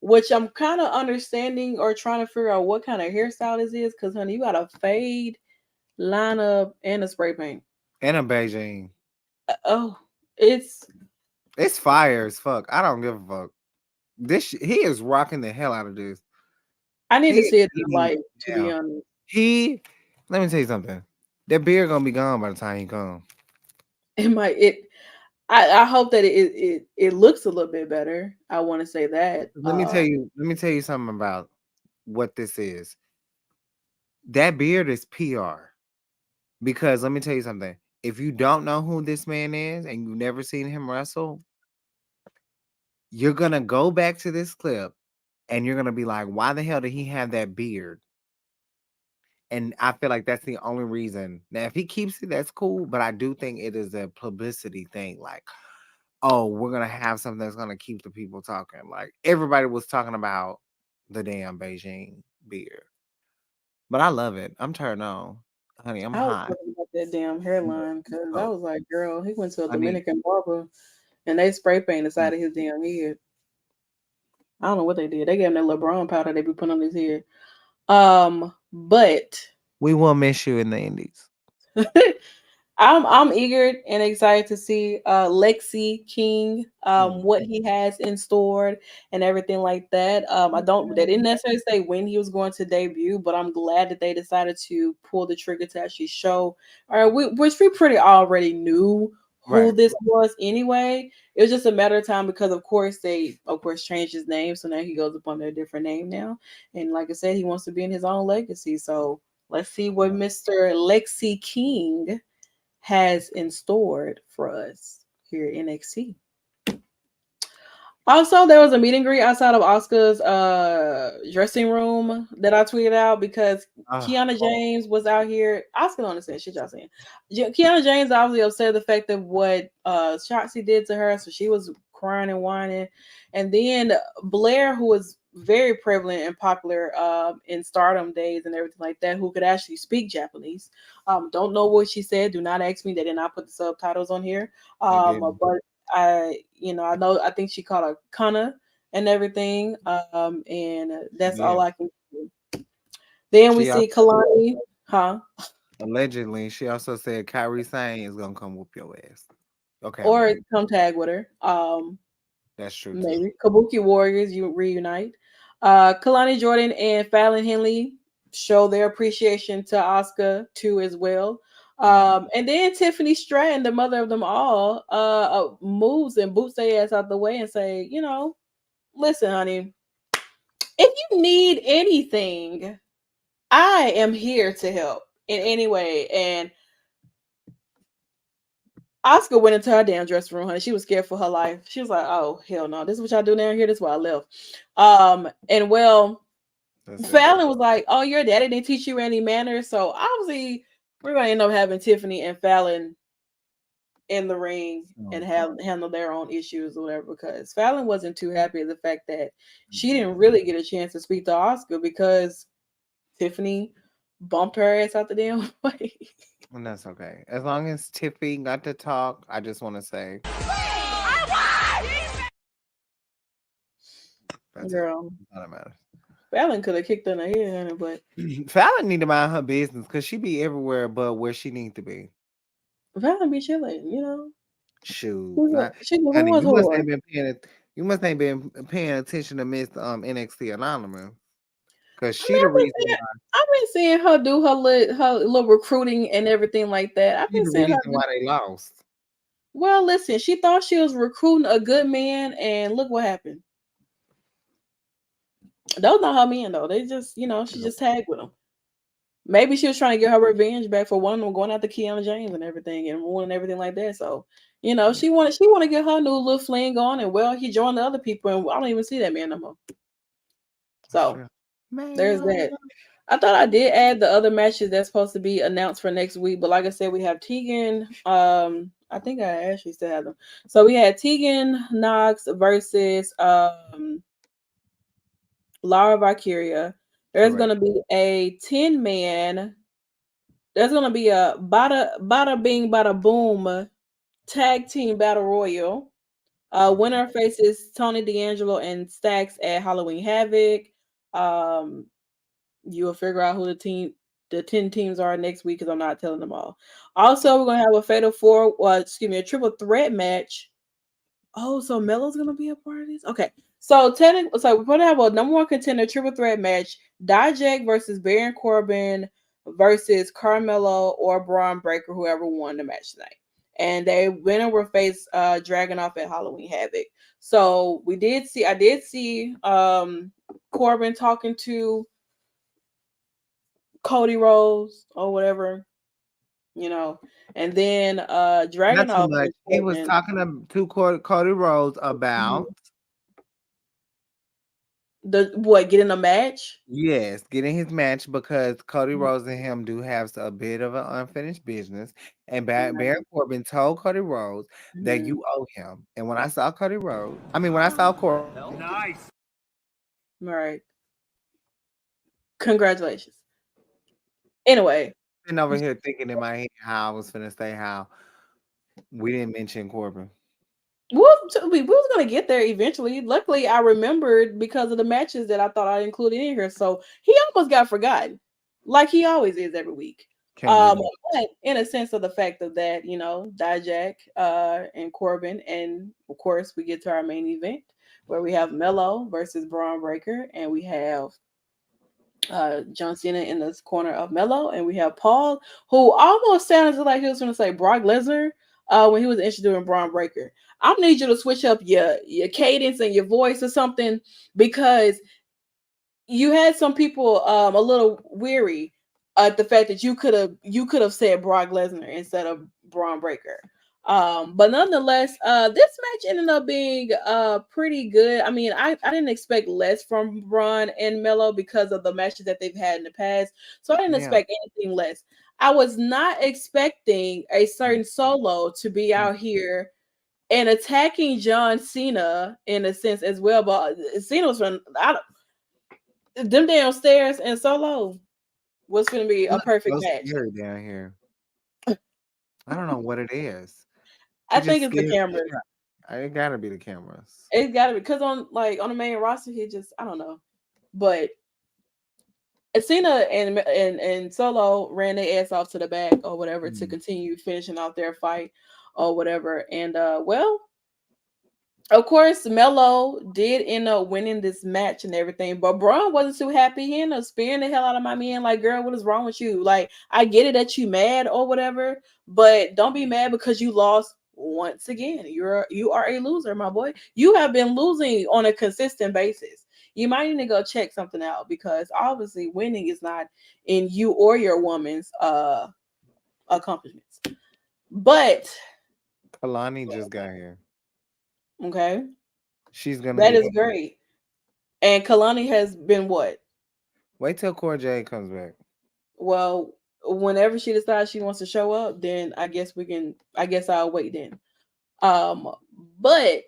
which I'm kind of understanding or trying to figure out what kind of hairstyle this is, because honey, you got a fade, lineup, and a spray paint. And a Beijing. Oh, it's It's fire as fuck. I don't give a fuck. He is rocking the hell out of this. I need He to is see it in beating life, to be down. honest. He Let me tell you something. That beard gonna be gone by the time he come. It might it. I hope that it looks a little bit better. I want to say that. Let me tell you something about what this is. That beard is PR. Because let me tell you something. If you don't know who this man is and you've never seen him wrestle, you're gonna go back to this clip and you're gonna be like, why the hell did he have that beard? And I feel like that's the only reason. Now, if he keeps it, that's cool. But I do think it is a publicity thing. Like, oh, we're gonna have something that's gonna keep the people talking. Like everybody was talking about the damn Beijing beer, but I love it. I'm turned on, honey. I'm I was hot. talking about that damn But, hairline because I oh, was like, girl, he went to a honey, Dominican barber and they spray paint the mm, side of his damn head. I don't know what they did. They gave him that LeBron powder they be putting on his head. But we will miss you in the Indies. I'm eager and excited to see Lexi King, Mm. what he has in store and everything like that. I don't they didn't necessarily say when he was going to debut, but I'm glad that they decided to pull the trigger to actually show, or which we pretty already knew who Right. this was anyway. It was just a matter of time because of course they of course changed his name, so now he goes up under a different name now. And like I said, he wants to be in his own legacy. So let's see what Mr. Lexi King has in store for us here at NXT. Also, there was a meet and greet outside of Oscar's dressing room that I tweeted out because Oh, Kiana James was out here. Oscar don't understand shit y'all saying. Kiana James obviously upset at the fact of what Shotzi did to her, so she was crying and whining. And then Blair, who was very prevalent and popular in Stardom days and everything like that, who could actually speak Japanese. Don't know what she said. Do not ask me. They did not put the subtitles on here. they did. But I know, I think she called her Kana and everything. And that's all Yeah. I can do. Then we She see also Kalani, huh? allegedly she also said Kyrie Sane is gonna come whoop your ass. Okay, I'm Or done. come tag with her. That's true too. Maybe Kabuki Warriors you reunite. Kalani Jordan and Fallon Henley show their appreciation to Asuka too as well. Right. And then Tiffany Stratton, the mother of them all, moves and boots their ass out the way and say, listen, honey, if you need anything, I am here to help in any way. And Oscar went into her damn dressing room, honey. She was scared for her life. She was like, "Oh hell no, this is what y'all do down here. This is why I left." And well, That's it. Fallon was like, "Oh, your daddy didn't teach you any manners." So obviously, we're gonna end up having Tiffany and Fallon in the ring and So, have handle their own issues or whatever. Because Fallon wasn't too happy at the fact that she didn't really get a chance to speak to Oscar because Tiffany bumped her ass out the damn way. and that's okay. As long as Tiffy got to talk, I just want to say that's it. Girl, That's all that matters. Fallon could have kicked her in the head, honey, but Fallon need to mind her business because she be everywhere but where she need to be. Fallon be chilling. Shoot, She's not she's a honey. whore's You must whore. ain't been paying. You must ain't been paying attention to Miss NXT Anonymous because I she mean, the reason why. I've been seeing her do her little recruiting and everything like that. I've She been the seeing her reason do. why they lost. Well, listen, she thought she was recruiting a good man, and look what happened. Those not her men though. They just, she Nope. just tagged with them. Maybe she was trying to get her revenge back for one of them going after Kiana James and everything and ruining everything like that. So, she wanted to get her new little fling on, and well, he joined the other people, and I don't even see that man no more. That's So true. Man, there's that. I thought I did add the other matches that's supposed to be announced for next week, but like I said, we have Tegan. I think I actually still have them. So we had Tegan Knox versus Laura Valkyria. There's correct. gonna be a 10-man. There's gonna be a bada bing bada boom tag team battle royal. Okay. Winner faces Tony D'Angelo and Stacks at Halloween Havoc. Um, You'll figure out who the 10 teams are next week because I'm not telling them all. Also, we're gonna have a fatal four, a triple threat match. Oh, so Melo's gonna be a part of this? Okay. So we're gonna have a number one contender triple threat match. Dijak versus Baron Corbin versus Carmelo or Braun Breaker, whoever won the match tonight. And they winner will face Dragunov at Halloween Havoc. So I did see Corbin talking to Cody Rose or whatever, you know. And then Not too Dragunov much. and He was Corbin. talking to Cody Rhodes Mhm. about The what? Get in a match? Yes, getting his match because Cody Mhm. Rhodes and him do have a bit of an unfinished business. And Baron Right. Corbin told Cody Rhodes that Mhm. you owe him. And when I saw Cody Rhodes, I mean, when I saw Corbin, Right. Congratulations. Anyway, sitting over here thinking in my head how I was finna say how we didn't mention Corbin. we was gonna get there eventually. Luckily, I remembered because of the matches that I thought I included in here. So he almost got forgotten, like he always is every week. Can't do that. But in a sense of the fact of that, Dijak, and Corbin, and of course we get to our main event where we have Mello versus Braun Breaker, and we have John Cena in the corner of Mello, and we have Paul, who almost sounded like he was going to say Brock Lesnar when he was introducing Braun Breaker. I need you to switch up your cadence and your voice or something because you had some people a little weary at the fact that you could have said Brock Lesnar instead of Braun Breaker. But nonetheless, this match ended up being pretty good. I mean, I didn't expect less from Braun and Melo because of the matches that they've had in the past. So I didn't Yeah. expect anything less. I was not expecting a certain solo to be out here and attacking John Cena in a sense as well. But Cena was from them downstairs and Solo was going to be a Look perfect so match. scary down here. I don't know what it is. She I just think it's the scared the cameras. shit out. It gotta be the cameras. It's got to be because on the main roster, he just I don't know, but Cena and Solo ran their ass off to the back or whatever to Mm. continue finishing out their fight or whatever. And well, of course, Melo did end up winning this match and everything, but Braun wasn't too happy. He ended up spearing the hell out of my man. Like, girl, what is wrong with you? Like, I get it that you mad or whatever, but don't be mad because you lost once again. You are a loser, my boy. You have been losing on a consistent basis. You might need to go check something out because obviously winning is not in you or your woman's accomplishments. But Kalani just got here. okay, She's gonna that be is great. And Kalani has been what? wait till Core J comes back. Well, whenever she decides she wants to show up, then I guess we can. I guess I'll wait then. Um, but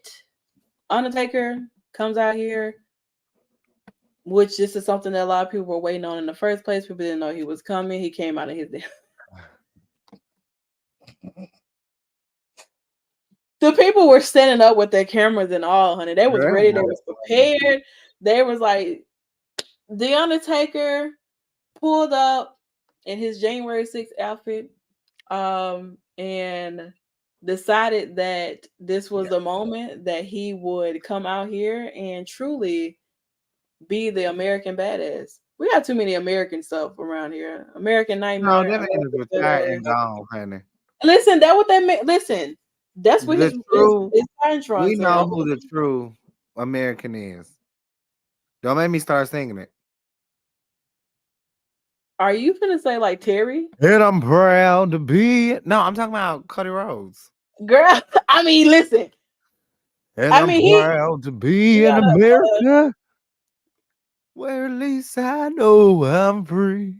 Undertaker comes out here, which this is something that a lot of people were waiting on in the first place. People didn't know he was coming. He came out of his. The people were standing up with their cameras and all, honey. They was That ready. They boy was funny. prepared. They was like the Undertaker pulled up in his January 6th outfit and decided that this was Yeah. the moment that he would come out here and truly be the American badass. We got too many American stuff around here. American No, Nightmare, that man is American retired and Badass. gone, honey. Listen, that what that meant. Listen, that's what The his true, his Titantron we said. know Okay. who the true American is. Don't make me start singing it. Are you gonna say like Terry? And I'm proud to be. No, I'm talking about Cody Rhodes. Girl, I mean, listen. And I I'm mean, he proud to you be in gotta America, where at least I know I'm free.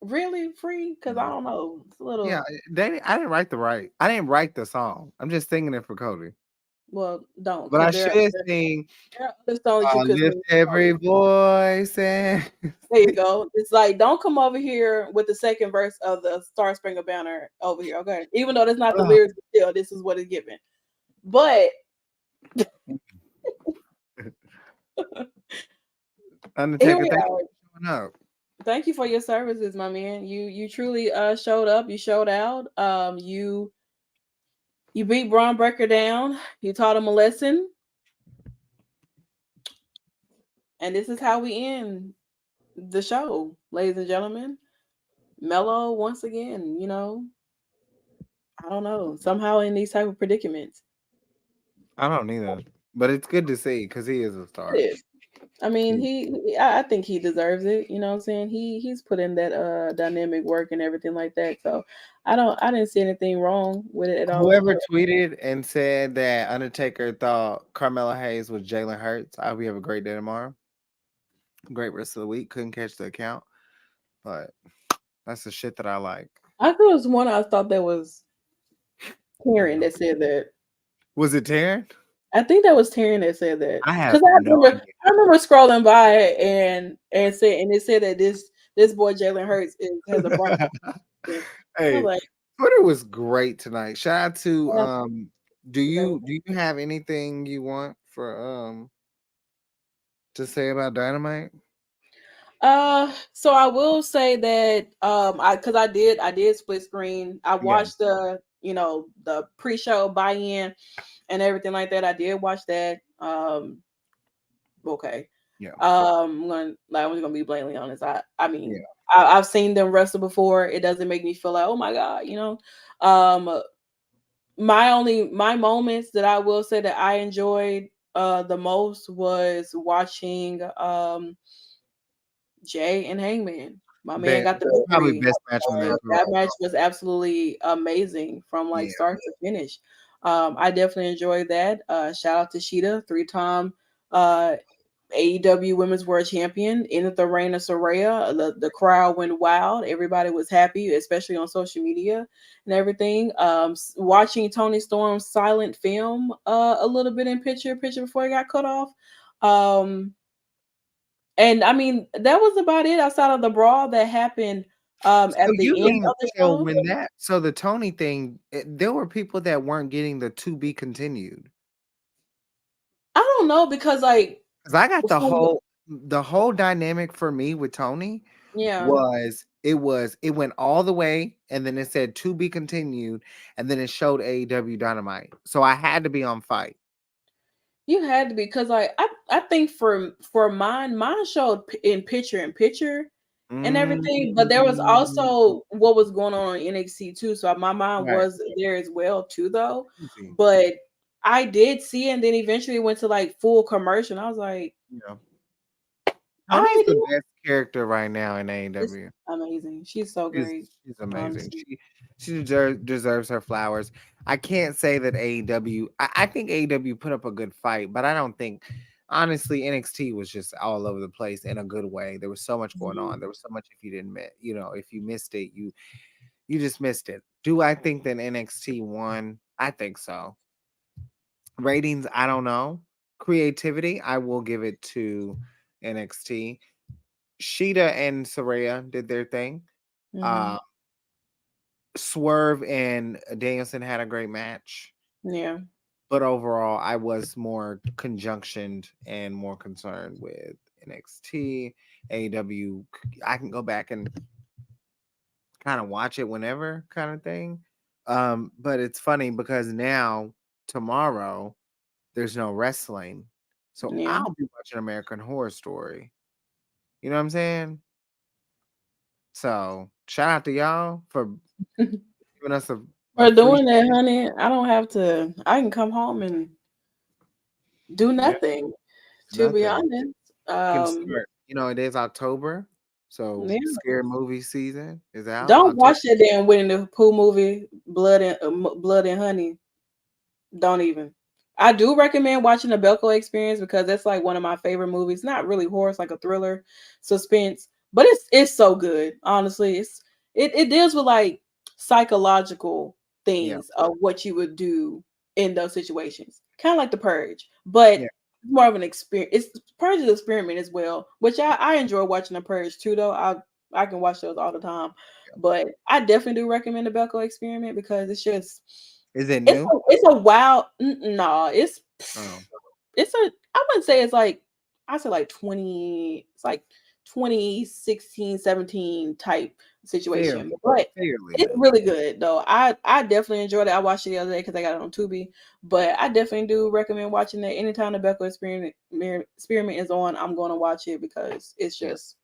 really free because I Mm. don't know. It's a Yeah, little. I didn't write I didn't write the song. I'm just singing it for Cody. Well, don't But because I there, should there sing there are other songs you could lift sing. every voice and There you go. It's like don't come over here with the second verse of the Star Springer Banner over here, okay? Even though that's not the oh, lyrics, but still, this is what it's given. But here Undertaker, we thank you are. for showing up. Thank you for your services, my man. You truly showed up. You showed out. You beat Braun Breaker down. You taught him a lesson, and this is how we end the show, ladies and gentlemen. Mello once again. I don't know. Somehow in these type of predicaments. I don't either. But it's good to see because he is a It star. is. I mean, He- I think he deserves it. You know what I'm saying? He's put in that dynamic work and everything like that. So I didn't see anything wrong with it at all. Whoever tweeted and said that Undertaker thought Carmelo Hayes was Jalen Hurts, I hope you have a great day tomorrow. Great rest of the week. Couldn't catch the account, but that's the shit that I like. I thought it was one I thought that was Taryn that said that. Was it Taryn? I think that was Taryn that said that I have because no idea. I remember scrolling by and it said that this boy Jalen Hurts has a Bronx accent. I was Hey, like, Twitter was great tonight. Shout out to yeah, do you have anything you want for to say about Dynamite? So I will say that I did split screen. I Yeah, watched the pre-show buy-in and everything like that. I did watch that. Okay. yeah, I'm just gonna be blatantly honest. I mean, yeah. I've seen them wrestle before. It doesn't make me feel like, oh my god, you know. My moments that I will say that I enjoyed the most was watching Jay and Hangman. My man got the Probably victory. best match on that That card. match was absolutely amazing from like Yeah, start to finish. I definitely enjoyed that. Shout out to Sheeta, 3-time uh, AEW Women's World Champion, in the reign of Soraya. The crowd went wild. Everybody was happy, especially on social media and everything. Watching Tony Storm's silent film a little bit in picture before he got cut off. Um, and I mean, that was about it outside of the brawl that happened so at you the end mean of the so show. when that so the Tony thing, there were people that weren't getting the to be continued. I don't know because like 'Cause I got from the whole dynamic for me with Tony yeah, was it went all the way and then it said to be continued and then it showed AEW Dynamite. So I had to be on fight. you had to be because like I think for mine showed in picture and everything, but there was Mm, also what was going on NXT too. So my mind right. was there as well too though. Easy. But I did see it and then eventually went to like full commercial. And I was like, Yeah. all Tony's right, the best character right now in it's AEW. amazing. She's so She's great, she's amazing. honestly. She deserves her flowers. I can't say that AEW. I think AEW put up a good fight, but I don't think honestly NXT was just all over the place in a good way. There was so much going Mhm. on. There was so much if you didn't miss, if you missed it, you just missed it. Do I think that NXT won? I think so. Ratings, I don't know. Creativity, I will give it to NXT. Sheeta and Saraya did their thing. Mhm. Uh, Swerve and Danielson had a great match, Yeah. but overall, I was more conjunctioned and more concerned with NXT, AEW. I can go back and kind of watch it whenever, kind of thing. But it's funny because now tomorrow there's no wrestling, so Yeah. I'll be watching American Horror Story. You know what I'm saying? So shout out to y'all for giving us a For free. doing that, honey, I don't have to. I can come home and do Yeah, nothing. it's To be nothing. honest, Can start. It is October, so yeah. scary movie season is out. Don't October. watch that damn Winnie the Pooh movie, Blood and Honey. Don't even. I do recommend watching the Belko Experience because that's like one of my favorite movies. Not really horror, it's like a thriller, suspense, but it's so good. Honestly, it deals with like psychological Yeah, things of what you would do in those situations, kind of like The Purge, but yeah, more of an experience. It's Purge is an experiment as well, which I enjoy watching The Purge too. Though I can watch those all the time, yeah. but I definitely do recommend the Belko Experiment because Is it new? it's a wild no, Oh, it's a I wouldn't say it's like I say like 20 it's like 2016 17 type situation, fairly, but fairly it's new. really good though. I definitely enjoyed it. I watched it the other day because I got it on Tubi, but I definitely do recommend watching it anytime the Becco experiment is on. I'm going to watch it because Yeah, it's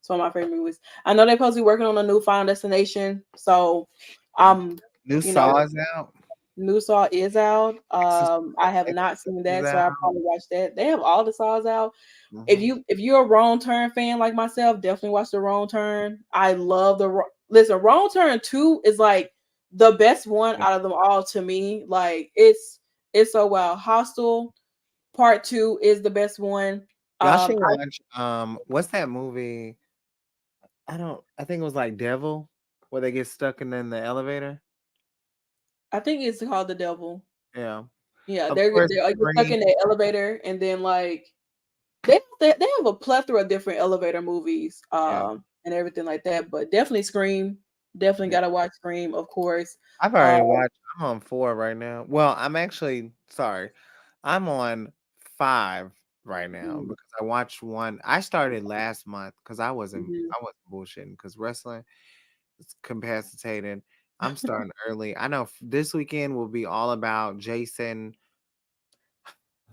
one of my favorite movies. I know they're supposed to be working on a new Final Destination, so yeah. um New you know Saw is out. New Saw is out. I have not Exorcist seen is that, so out. I'll probably watch that. They have all the Saws out. If Mhm. you're a Wrong Turn fan like myself, definitely watch the Wrong Turn. I love listen. Wrong Turn 2 is like the best one Yeah. out of them all to me. Like it's so well. Hostel Part 2 is the best one. Y'all should I watch, what's that movie? I think it was like Devil, where they get stuck in the elevator. I think it's called The Devil. Yeah. Yeah, Of course, they're like stuck Scream. in the elevator, and then like they have a plethora of different elevator movies, Yeah. and everything like that. But definitely Scream. Definitely Yeah. gotta watch Scream, of course. I've Uh, already watched. I'm on 4 right now. Well, I'm actually sorry. I'm on 5 right now mm, because I watched 1. I started last month because mhm. I wasn't bullshitting because wrestling is capacitated. I'm starting early. I know this weekend will be all about Jason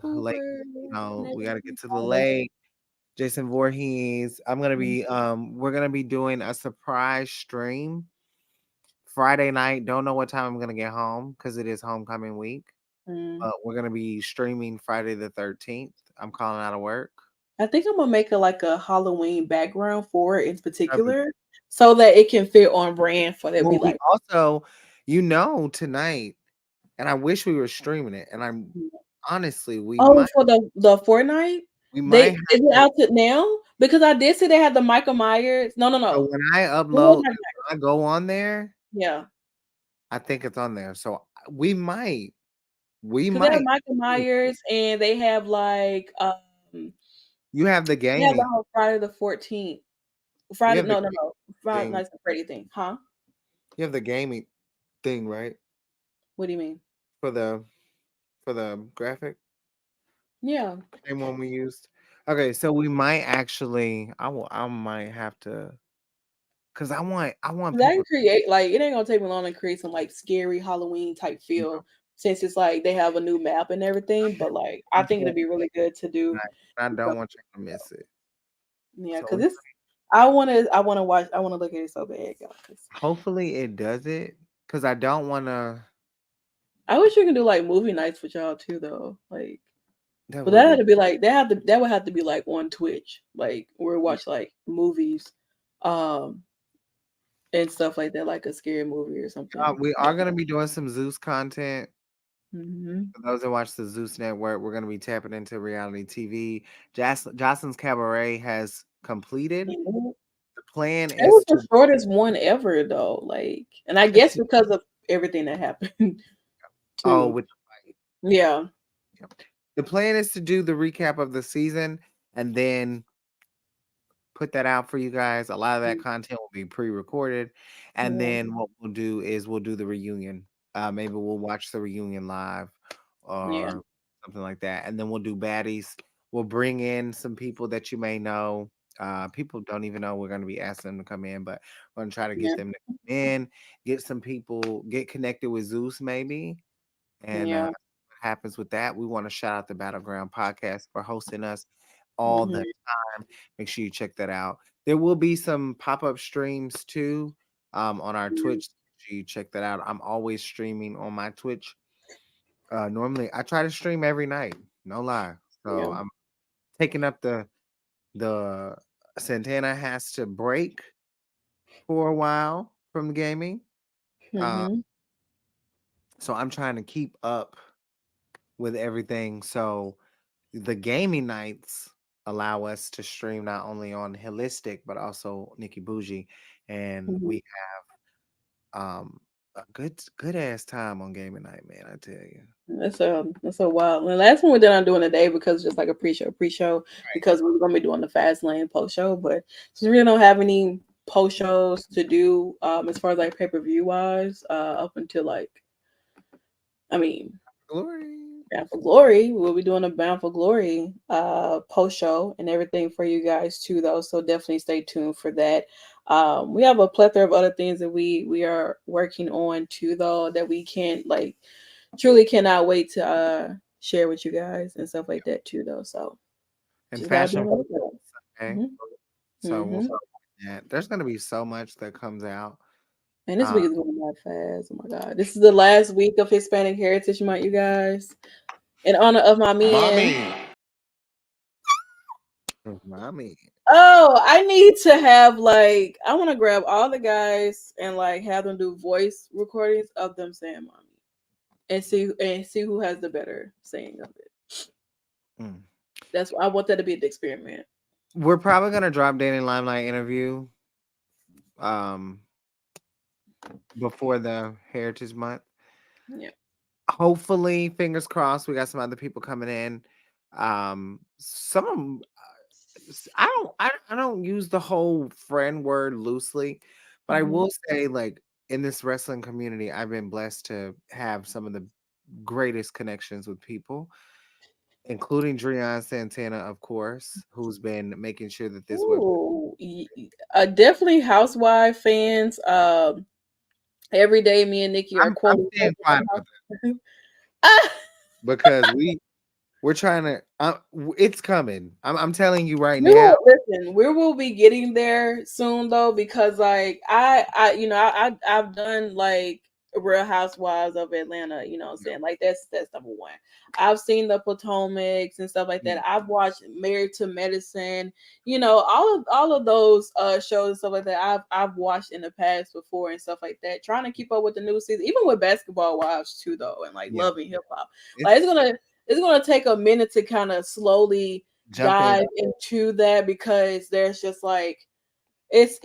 Lake. Hoover, You know, we got to get to the all that. lake. Jason Voorhees. We're gonna be doing a surprise stream Friday night. Don't know what time I'm gonna get home because it is homecoming week. Mm. We're gonna be streaming Friday the 13th. I'm calling out of work. I think I'm gonna make a like a Halloween background for it in That'd be particular, so that it can fit on brand for that. Be well, we like, also, tonight, and I wish we were streaming it. And I'm honestly, oh, for the Fortnite, we they might is have it to. out to now? Because I did see they had the Michael Myers. No, no, So no. when I It was upload, Michael when I go on there, Yeah, I think it's on there. So we might, we because they have might. Michael Myers and they have like You have the they have the gaming. whole Friday the 14th. You Friday, have the no, no, no. Friday thing. Nights at Freddy thing, huh? You have the gaming thing, right? What do you mean? For the graphic, Yeah, same one we used. Okay, so we might actually. I might have to, cause I want 'cause I can people. create like it ain't gonna take me long to create some like scary Halloween type You know, feel since it's like they have a new map and everything. But like I think it'd people be really good to do. tonight, and I don't want you to miss it. Yeah, So because it's I wanna look at it so bad, y'all. 'Cause hopefully it does it, cause I don't want to. I wish you can do like movie nights with y'all too, though. Like, That but would that had be to be like that would have to be like on Twitch, like where we yeah. watch like movies, um, and stuff like that, like a scary movie or something. We are gonna be doing some Zeus content. Mm-hmm. For those that watch the Zeus Network, we're gonna be tapping into reality TV. Jocelyn's Cabaret has completed. The plan It was is the to shortest one ever, though. Like, and I guess because of everything that happened oh, too. with the fight. Yeah. Yep. The plan is to do the recap of the season and then put that out for you guys. A lot of that content will be pre-recorded, and Yeah. then what we'll do is we'll do the reunion. Maybe we'll watch the reunion live Yeah. or something like that, and then we'll do baddies. We'll bring in some people that you may know. People don't even know we're going to be asking them to come in, but we're going to try to get Yeah. them to come in, get some people, get connected with Zeus maybe, and Yeah. what happens with that. We want to shout out the Battleground Podcast for hosting us all the Hmm. time. Make sure you check that out. There will be some pop-up streams too on our Twitch. Make sure you check that out. I'm always streaming on my Twitch. Normally I try to stream every night, no lie. So Yeah. I'm taking up the Santana has to break for a while from gaming. Uh, Hmm. so I'm trying to keep up with everything. So the gaming nights allow us to stream not only on Holistic but also Nikki Bougie, and Hmm. we a good ass time on gaming night, man. I tell you. That's a wild. The last one we did on doing today because just like a pre-show Right. because we were gonna be doing the fast lane post show, but since we really don't have any post shows to do as far as like pay-per-view wise up until like I mean Glory. Bound for Glory. We'll be doing a Bound for Glory post show and everything for you guys too, though. So definitely stay tuned for that. We have a plethora of other things that we are working on too, though, that we can't like truly cannot wait to share with you guys and stuff like that too, though. So And just gotta be on fashion. the lookout. Okay. Hmm. So we'll Hmm. start with that. There's gonna be so much that comes out. And this Uh, week is going by fast. Oh my god. This is the last week of Hispanic Heritage Month, you guys. In honor of my men. mommy. Oh, I need to have like I want to grab all the guys and like have them do voice recordings of them saying mommy and see who has the better saying of it. Mm. That's I want that to be the experiment. We're probably gonna drop Danny Limelight interview um before the Heritage Month. Yeah. Hopefully, fingers crossed, we got some other people coming in. Some of 'em, I don't use the whole friend word loosely, but I Mhm. will say, like, in this wrestling community, I've been blessed to have some of the greatest connections with people, including Dreon Santana, of course, who's been making sure that this web. Ooh, definitely Housewife fans. Every day, me and Nikki are I'm quoting staying quiet about that ah! because we're trying to. It's coming. I'm telling you right We now. will listen. We will be getting there soon though, because like I've done like Real Housewives of Atlanta. You know what I'm saying? Like that's number one. I've seen the Potomacs and stuff like Yeah, that. I've watched Married to Medicine. You know all of those shows and stuff like that. I've watched in the past before and stuff like that. Trying to keep up with the new season, even with Basketball Wives too though, and like yeah. loving hip hop. Like It's it's gonna take a minute to kind of slowly jump in. dive into that because there's just like it's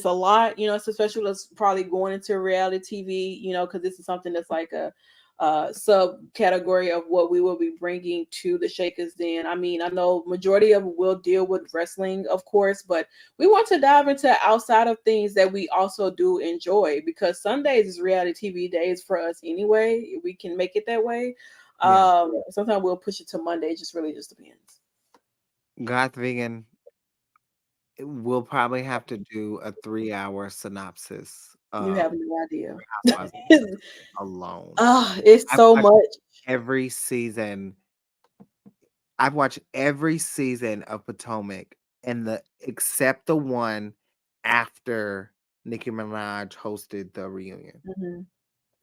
a lot, you know, it's especially that's probably going into reality TV, you know, because this is something that's like a subcategory of what we will be bringing to the Shakers Den. I mean, I know majority of it will deal with wrestling, of course, but we want to dive into outside of things that we also do enjoy because Sundays is reality TV days for us anyway. We can make it that way. Yeah. Sometimes we'll push it to Monday. It just really just depends. Goth Vegan, we'll probably have to do a 3-hour synopsis You of have no idea. Housewives of alone. It's I've so watched much. every season. I've watched every season of Potomac and except the one after Nicki Minaj hosted the reunion. Mhm.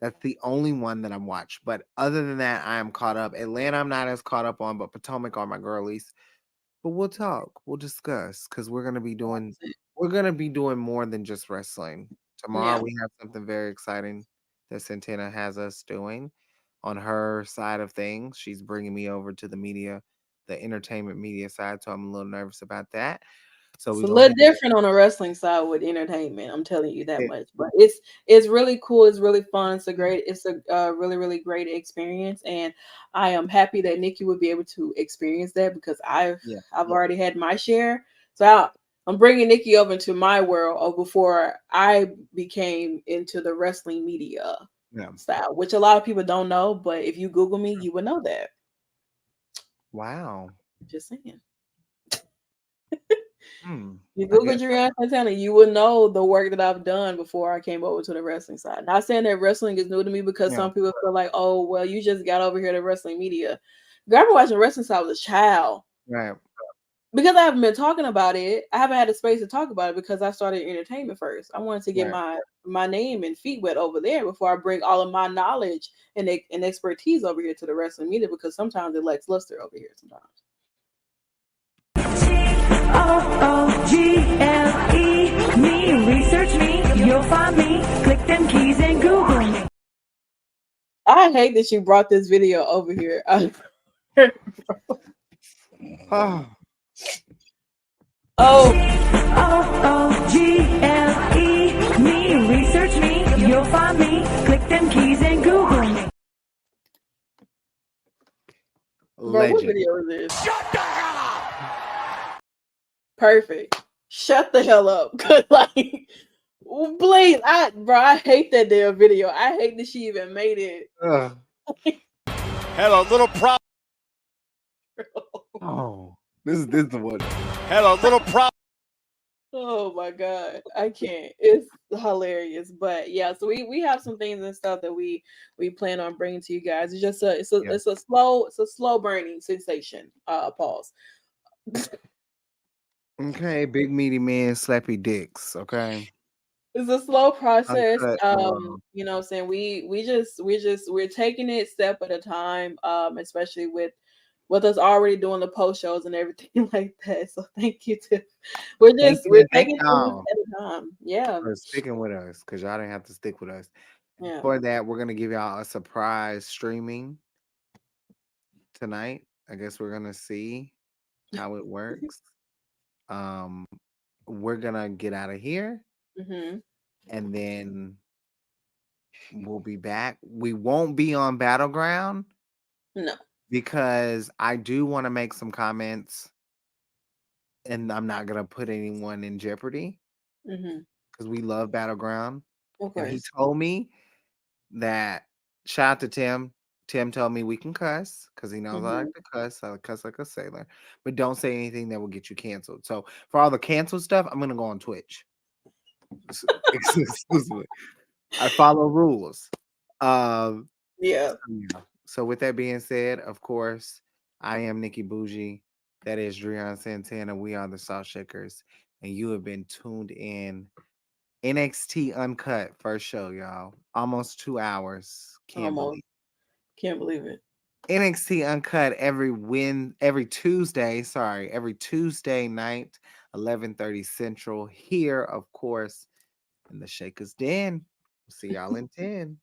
That's the only one that I've watched. But other than that, I am caught up. Atlanta, I'm not as caught up on, but Potomac are my girlies. But we'll talk. We'll discuss because we're gonna be doing more than just wrestling. Tomorrow Yeah. we have something very exciting that Santana has us doing on her side of things. She's bringing me over to the media, the entertainment media side, so I'm a little nervous about that. So It's we're a gonna little have different on the wrestling side with entertainment. I'm telling you that it. much. But it's really cool. It's really fun. It's a really really great experience, and I am happy that Nikki would be able to experience that because Yeah, I've already had my share. So I'm bringing Nikki over into my world of before I became into the wrestling media yeah. style, which a lot of people don't know. But if you Google me, you would know that. Wow. Just saying. Hmm. You I Google guess. Juliana Santana, you would know the work that I've done before I came over to the wrestling side. Not saying that wrestling is new to me because Yeah. some people feel like, oh, well, you just got over here to wrestling media. Girl, I've been watching wrestling since I was a child. Right. Because I haven't been talking about it, I haven't had the space to talk about it because I started entertainment first. I wanted to get Right. my name and feet wet over there before I bring all of my knowledge and expertise over here to the wrestling media because sometimes it lacks luster over here sometimes. OOGLE. Me, research me, you'll find me. Click them keys and Google me. I hate that you brought this video over here. Oh, Oh, OOGLE. Me, research me, you'll find me. Click them keys and Google me. bro, what legend. video is this? Perfect. Shut the hell up. Cause like, please, I hate that damn video. I hate that she even made it. Ugh. Had a little problem. Oh, this is the one. Had a little problem. Oh my god, I can't. It's hilarious, but yeah. So we have some things and stuff that we plan on bringing to you guys. It's just Yeah. it's a slow burning sensation. Pause. Okay, big meaty men, slappy dicks. Okay. It's a slow process. Uncut. You know what I'm saying? We're taking it step at a time, especially with us already doing the post shows and everything like that. So thank you to Thank you we're and thank taking it one y'all step at a time. Yeah. for sticking with us because y'all didn't have to stick with us. Yeah. For that, we're gonna give y'all a surprise streaming tonight. I guess we're gonna see how it works. Um, we're gonna get out of here Hmm. and then we'll be back. We won't be on Battleground No. because I do want to make some comments and I'm not gonna put anyone in jeopardy Hmm. because we love Battleground. Of And he course. told me that shout out to Tim. Tim told me we can cuss because he knows I Hmm. like to cuss. I cuss like a sailor, but don't say anything that will get you canceled. So for all the canceled stuff, I'm gonna go on Twitch exclusively. I follow rules. Um, Yeah. yeah. So with that being said, of course, I am Nikki Bougie. That is Dreon Santana. We are the Salt Shakers, and you have been tuned in. NXT Uncut first show, y'all. Almost 2 hours. Can't believe. Almost. Can't believe it. NXT Uncut every Tuesday, every Tuesday night, 11:30 Central. Here, of course, in the Shakers Den. We'll see y'all in 10.